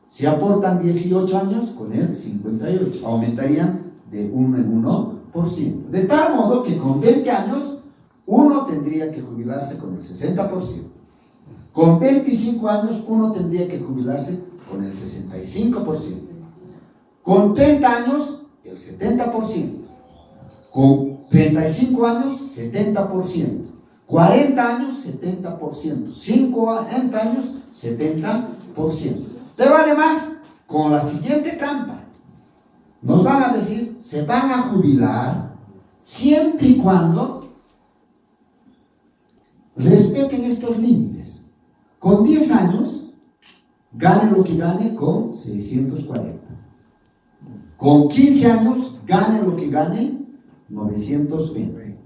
Si aportan 18 años, con el 58. Aumentarían de 1 en 1%. De tal modo que con 20 años, uno tendría que jubilarse con el 60%. Con 25 años, uno tendría que jubilarse con el 65%. Con 30 años, el 70%. Con 35 años, 70%. 40 años, 70%. 50 años, 70%. Pero además, con la siguiente trampa, nos van a decir, se van a jubilar siempre y cuando respeten estos límites. Con 10 años, gane lo que gane con 640. Con 15 años, gane lo que gane 920.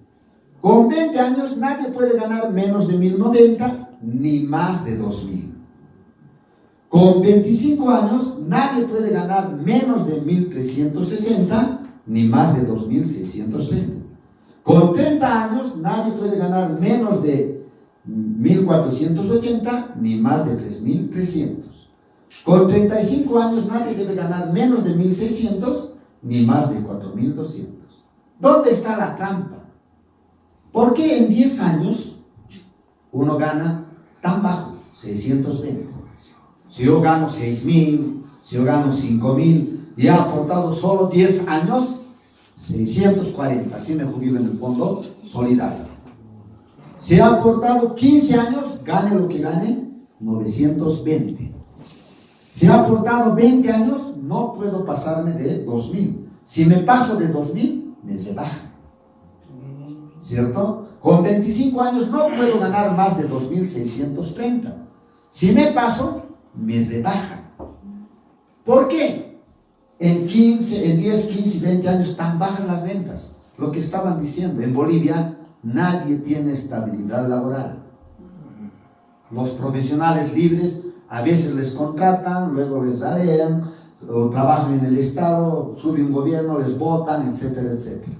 Con 20 años, nadie puede ganar menos de 1090 ni más de 2000. Con 25 años, nadie puede ganar menos de 1360 ni más de 2630. Con 30 años, nadie puede ganar menos de 1480 ni más de 3300. Con 35 años, nadie debe ganar menos de 1600 ni más de 4200. ¿Dónde está la trampa? ¿Por qué en 10 años uno gana tan bajo, 620. Si yo gano 6.000, si yo gano 5.000 y he aportado solo 10 años, 640, así me jubilo en el fondo solidario. Si he aportado 15 años, gane lo que gane, 920. Si he aportado 20 años, no puedo pasarme de 2.000. Si me paso de 2.000, me rebaja. ¿Cierto? Con 25 años no puedo ganar más de 2.630. Si me paso, me rebaja. ¿Por qué? En 10, 15, 20 años tan bajan las rentas. Lo que estaban diciendo, en Bolivia nadie tiene estabilidad laboral. Los profesionales libres a veces les contratan, luego les arean, o trabajan en el Estado, sube un gobierno, les votan, etcétera, etcétera.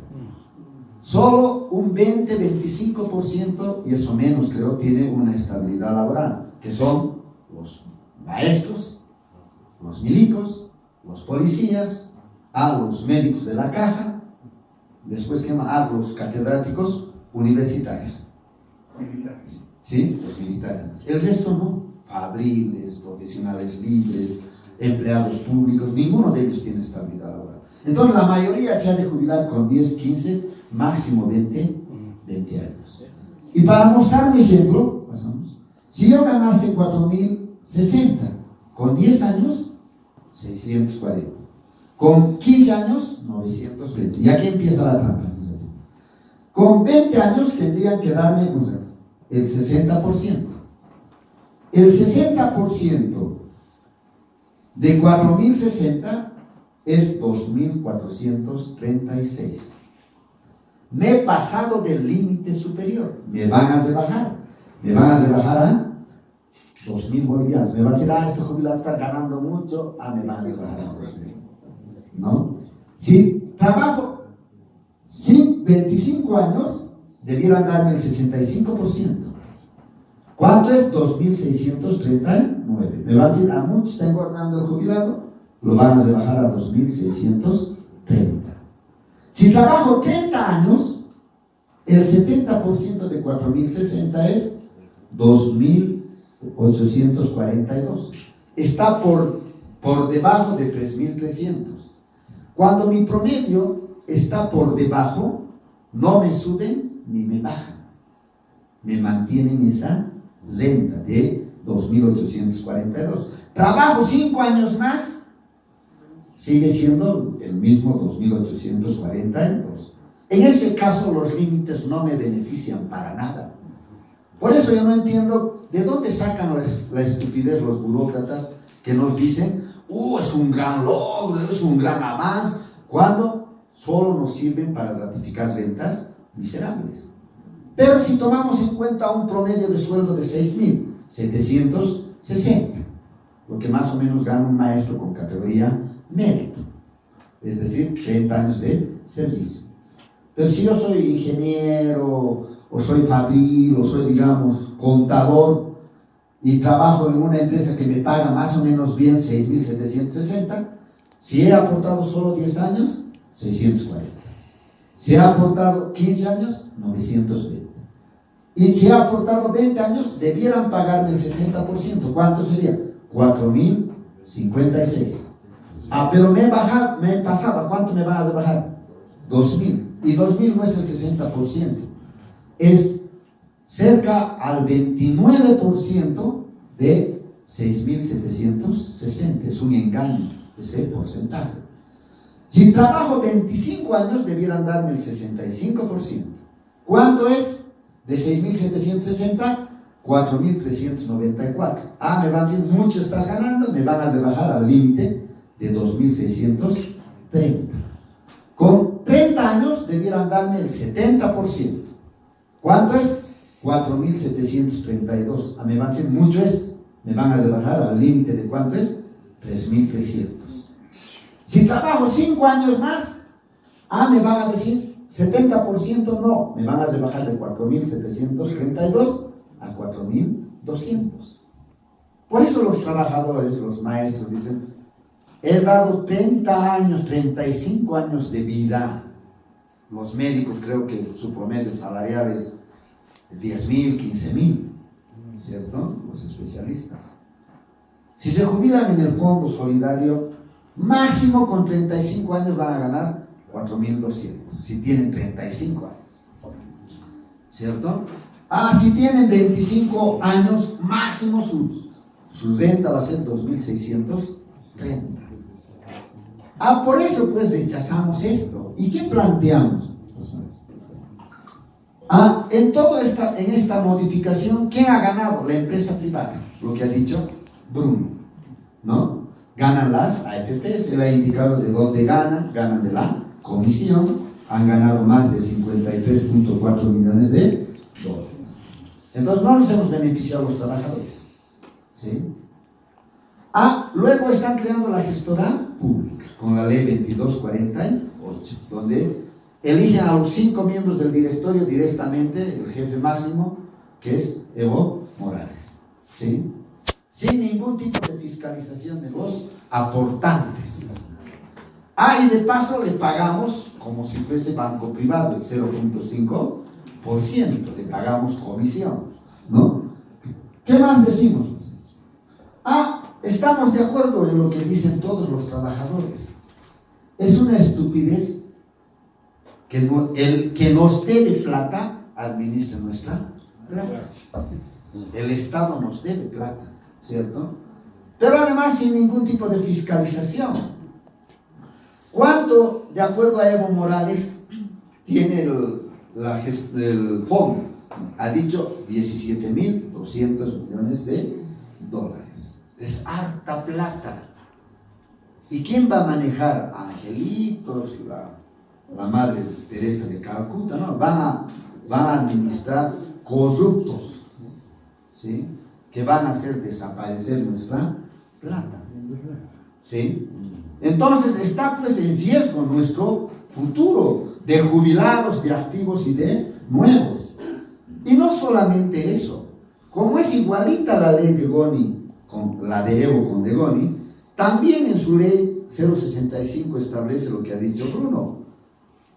Solo un 20-25%, y eso menos creo, tiene una estabilidad laboral, que son los maestros, los milicos, los policías, los médicos de la caja, después los catedráticos universitarios. Militares. ¿Sí? Los militares. El resto no. Fabriles, profesionales libres, empleados públicos, ninguno de ellos tiene estabilidad laboral. Entonces la mayoría se ha de jubilar con 10, 15, máximo 20 años. Y para mostrar un ejemplo, pasamos. Si yo ganase 4.060, con 10 años, 640. Con 15 años, 920. Y aquí empieza la trampa. Con 20 años tendrían que darme el 60%. El 60% de 4.060 es 2.436. Me he pasado del límite superior. Me van a rebajar. Me van a rebajar a 2.000 bolivianos. Me van a decir, este jubilado está ganando mucho. Me van a rebajar a 2.000. ¿No? Si trabajo 25 años, debieran darme el 65%. ¿Cuánto es? 2.639. Me van a decir, a muchos está engordando el jubilado, lo van a rebajar a 2.630. Si trabajo 30 años, el 70% de 4.060 es 2.842. Está por debajo de 3.300. Cuando mi promedio está por debajo, no me suben ni me bajan. Me mantienen esa renta de 2.842. Trabajo 5 años más, sigue siendo el mismo 2.842. En ese caso los límites no me benefician para nada. Por eso yo no entiendo de dónde sacan la estupidez los burócratas que nos dicen, es un gran logro, es un gran avance, cuando solo nos sirven para ratificar rentas miserables. Pero si tomamos en cuenta un promedio de sueldo de 6.760, lo que más o menos gana un maestro con categoría mérito, es decir, 30 años de servicio. Pero si yo soy ingeniero, o soy fabril, o soy, digamos, contador, y trabajo en una empresa que me paga más o menos bien 6.760, si he aportado solo 10 años, 640. Si he aportado 15 años, 920. Y si he aportado 20 años, debieran pagarme el 60%. ¿Cuánto sería? 4.056. Pero me he pasado. ¿A cuánto me vas a bajar? 2.000. Y 2.000 no es el 60%. Es cerca al 29% de 6.760. Es un engaño ese porcentaje. Si trabajo 25 años, debieran darme el 65%. ¿Cuánto es? De 6.760, 4.394. Me van a decir, mucho estás ganando, me van a rebajar al límite de 2.630. Con 30 años debieran darme el 70%. ¿Cuánto es? 4.732. Me van a decir, mucho es, me van a rebajar al límite de ¿cuánto es? 3.300. Si trabajo 5 años más, me van a decir 70% no, me van a rebajar de 4.732 a 4.200. Por eso los trabajadores, los maestros dicen, he dado 30 años, 35 años de vida. Los médicos creo que su promedio salarial es 10.000, 15.000. ¿cierto? Los especialistas. Si se jubilan en el fondo solidario, máximo con 35 años van a ganar 4.200, si tienen 35 años, ¿cierto? Si tienen 25 años, máximo su renta va a ser 2.630. Por eso pues rechazamos esto. ¿Y qué planteamos? En esta modificación, ¿quién ha ganado? La empresa privada, lo que ha dicho Bruno, ¿no? Ganan las AFPs, él ha indicado de dónde ganan de la comisión, han ganado más de 53.4 millones de dólares. Entonces no nos hemos beneficiado los trabajadores, ¿sí? Luego están creando la gestora pública, con la ley 2248, donde eligen a los 5 miembros del directorio directamente, el jefe máximo, que es Evo Morales, ¿sí? Sin ningún tipo de fiscalización de los aportantes. Y de paso le pagamos como si fuese banco privado, el 0.5%, le pagamos comisión, ¿no? ¿Qué más decimos? Estamos de acuerdo en lo que dicen todos los trabajadores. Es una estupidez que el que nos debe plata administre nuestra plata. El Estado nos debe plata, ¿cierto? Pero además sin ningún tipo de fiscalización. ¿Cuánto, de acuerdo a Evo Morales, tiene el fondo? Ha dicho 17.200 millones de dólares. Es harta plata. ¿Y quién va a manejar? Angelitos, la Madre Teresa de Calcuta, ¿no? Van a administrar corruptos, ¿sí? Que van a hacer desaparecer nuestra plata, ¿sí? Entonces está pues en riesgo nuestro futuro de jubilados, de activos y de nuevos. Y no solamente eso, como es igualita la ley de Goni con la de Evo con de Goni, también en su ley 065 establece lo que ha dicho Bruno.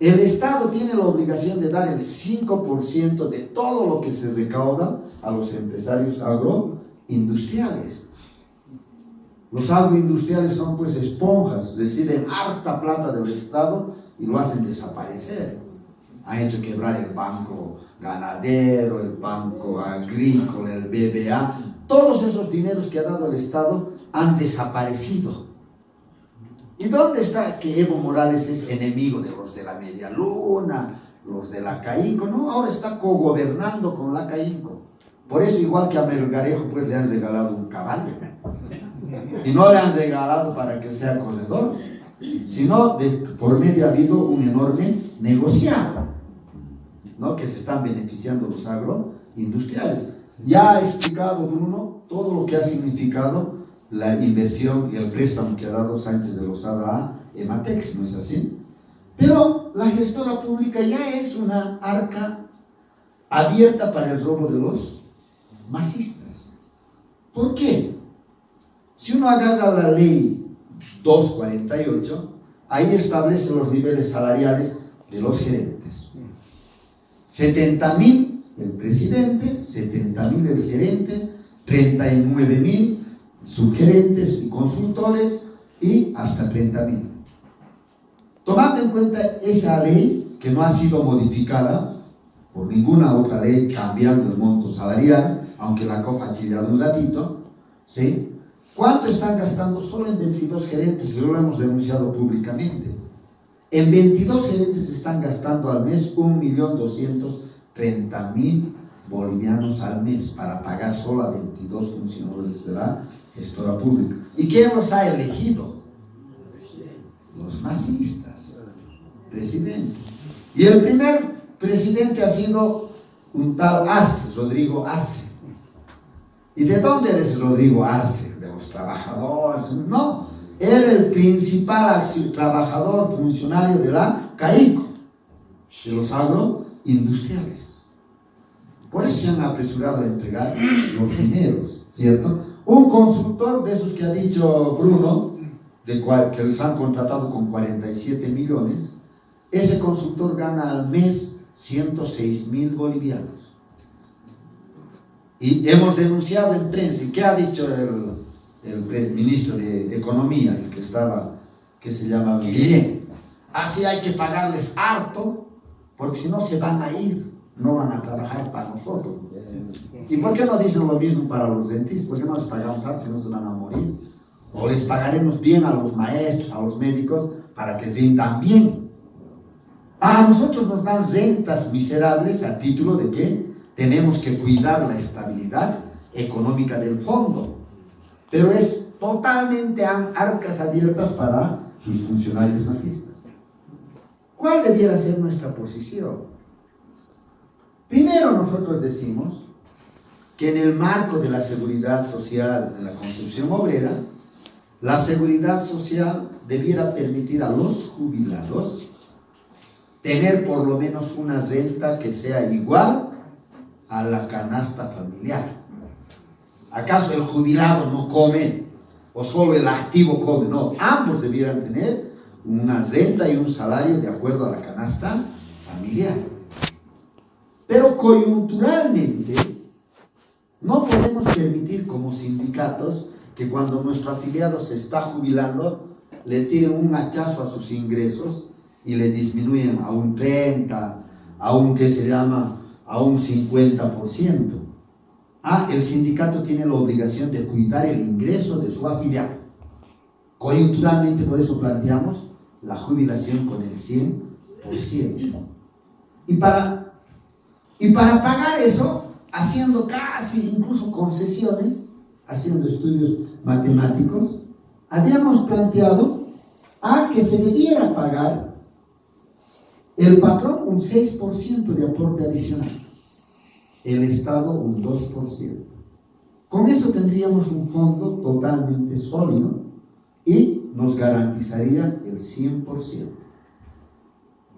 El Estado tiene la obligación de dar el 5% de todo lo que se recauda a los empresarios agroindustriales. Los agroindustriales son pues esponjas, reciben harta plata del Estado y lo hacen desaparecer. Han hecho quebrar el banco ganadero, el banco agrícola, el BBA. Todos esos dineros que ha dado el Estado han desaparecido. ¿Y dónde está que Evo Morales es enemigo de los de la Media Luna, los de la CAICO? No, ahora está cogobernando con la CAICO. Por eso, igual que a Melgarejo, pues le han regalado un caballo. Y no le han regalado para que sea corredor, sino por medio ha habido un enorme negociado, ¿no? Que se están beneficiando los agroindustriales. Ya ha explicado Bruno todo lo que ha significado la inversión y el préstamo que ha dado Sánchez de Lozada a Ematex, ¿no es así? Pero la gestora pública ya es una arca abierta para el robo de los masistas. ¿Por qué? Si uno agarra la ley 248, ahí establece los niveles salariales de los gerentes. 70.000 el presidente, 70.000 el gerente, 39.000 subgerentes y consultores y hasta 30.000. Tomando en cuenta esa ley que no ha sido modificada por ninguna otra ley cambiando el monto salarial, aunque la COF ha chillado un ratito, ¿sí? ¿Cuánto están gastando solo en 22 gerentes? Lo hemos denunciado públicamente. En 22 gerentes están gastando al mes 1.230.000 bolivianos al mes para pagar solo a 22 funcionarios de la gestora pública. ¿Y quién los ha elegido? Los masistas, presidente. Y el primer presidente ha sido un tal Arce, Rodrigo Arce. ¿Y de dónde eres Rodrigo Arce? ¿De los trabajadores? No, era el principal trabajador funcionario de la CAICO, de los agroindustriales. Por eso se han apresurado a entregar los dineros, ¿cierto? Un consultor de esos que ha dicho Bruno, que les han contratado con 47 millones, ese consultor gana al mes 106.000 bolivianos. Y hemos denunciado en prensa. ¿Y qué ha dicho el ministro de Economía, el que estaba, que se llama Guillén? Así hay que pagarles harto, porque si no se van a ir, no van a trabajar para nosotros. ¿Y por qué no dicen lo mismo para los dentistas? ¿Por qué no les pagamos harto si no se van a morir? O les pagaremos bien a los maestros, a los médicos, para que rindan bien. A nosotros nos dan rentas miserables a título de que tenemos que cuidar la estabilidad económica del fondo. Pero es totalmente arcas abiertas para sus funcionarios nazistas. ¿Cuál debiera ser nuestra posición? Primero, nosotros decimos que en el marco de la seguridad social, en la concepción obrera, la seguridad social debiera permitir a los jubilados tener por lo menos una renta que sea igual a la canasta familiar. ¿Acaso el jubilado no come o solo el activo come? No, ambos debieran tener una renta y un salario de acuerdo a la canasta familiar. Pero coyunturalmente no podemos permitir como sindicatos que cuando nuestro afiliado se está jubilando le tiren un hachazo a sus ingresos y le disminuyen a un 30, a un que se llama a un 50%. El sindicato tiene la obligación de cuidar el ingreso de su afiliado. Coyunturalmente, por eso planteamos la jubilación con el 100%. Y para pagar eso, haciendo casi incluso concesiones, haciendo estudios matemáticos, habíamos planteado que se debiera pagar el patrón un 6% de aporte adicional, el Estado un 2%. Con eso tendríamos un fondo totalmente sólido y nos garantizaría el 100%.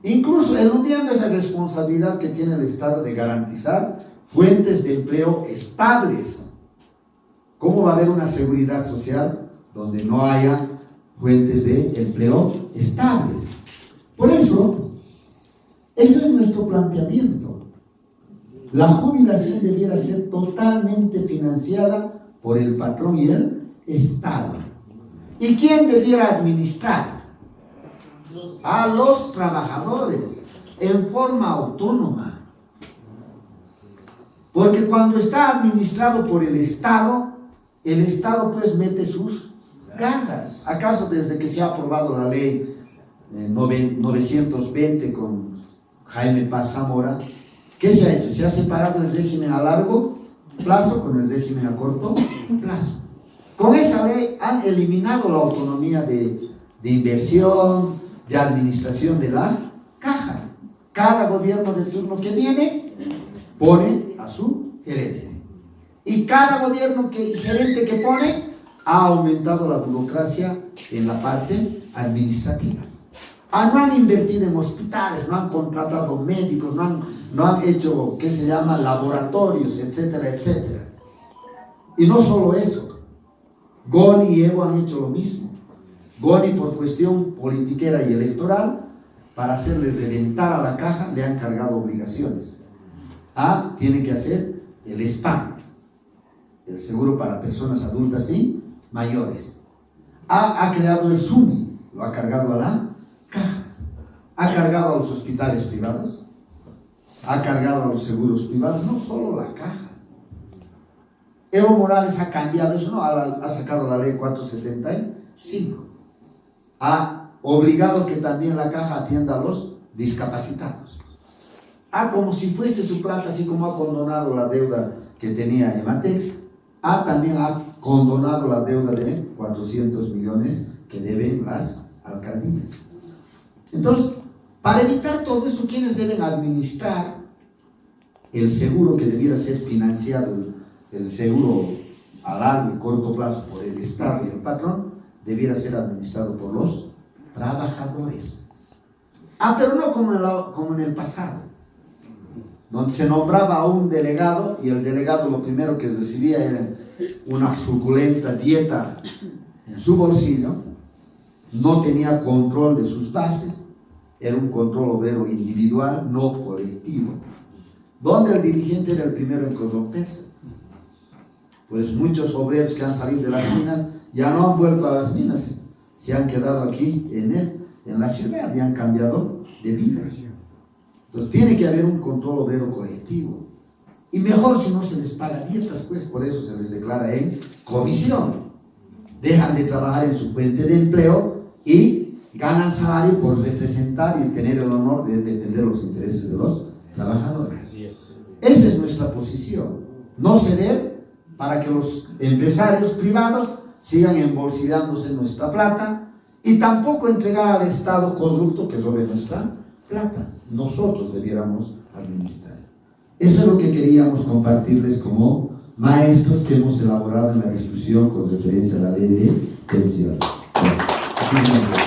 Incluso eludiendo esa responsabilidad que tiene el Estado de garantizar fuentes de empleo estables. ¿Cómo va a haber una seguridad social donde no haya fuentes de empleo estables? Por eso es nuestro planteamiento. La jubilación debiera ser totalmente financiada por el patrón y el Estado. ¿Y quién debiera administrar? A los trabajadores en forma autónoma. Porque cuando está administrado por el Estado pues mete sus gasas. ¿Acaso desde que se ha aprobado la ley 920 con Jaime Paz Zamora, qué se ha hecho? Se ha separado el régimen a largo plazo con el régimen a corto plazo. Con esa ley han eliminado la autonomía de inversión, de administración de la caja. Cada gobierno de turno que viene pone a su gerente. Y cada gobierno gerente que pone ha aumentado la burocracia en la parte administrativa. No han invertido en hospitales, no han contratado médicos, no han hecho, ¿qué se llama?, laboratorios, etcétera, etcétera. Y no solo eso, Goni y Evo han hecho lo mismo. Goni, por cuestión politiquera y electoral, para hacerles reventar a la caja, le han cargado obligaciones. Tienen que hacer el SPAM, el seguro para personas adultas y mayores. Ha creado el SUMI, lo ha cargado a la caja. Ha cargado a los hospitales privados, ha cargado a los seguros privados, no solo la caja. Evo Morales ha cambiado eso, ha sacado la ley 475. Ha obligado que también la caja atienda a los discapacitados. Como si fuese su plata, así como ha condonado la deuda que tenía Ematex, también ha condonado la deuda de 400 millones que deben las alcaldías. Entonces, para evitar todo eso, ¿quiénes deben administrar el seguro que debiera ser financiado, el seguro a largo y corto plazo por el Estado y el patrón, debiera ser administrado por los trabajadores? Pero no como en el pasado, donde se nombraba a un delegado y el delegado lo primero que recibía era una suculenta dieta en su bolsillo, no tenía control de sus bases, era un control obrero individual, no colectivo, donde el dirigente era el primero en corromperse. Por eso muchos obreros que han salido de las minas ya no han vuelto a las minas, se han quedado aquí en la ciudad y han cambiado de vida. Entonces tiene que haber un control obrero colectivo. Y mejor si no se les paga dietas, pues por eso se les declara en comisión. Dejan de trabajar en su fuente de empleo y ganan salario por representar y tener el honor de defender los intereses de los trabajadores. Así es. Esa es nuestra posición. No ceder para que los empresarios privados sigan embolsillándose nuestra plata y tampoco entregar al Estado corrupto que robe nuestra plata. Nosotros debiéramos administrar. Eso es lo que queríamos compartirles como maestros que hemos elaborado en la discusión con referencia a la ley de pensiones. Gracias.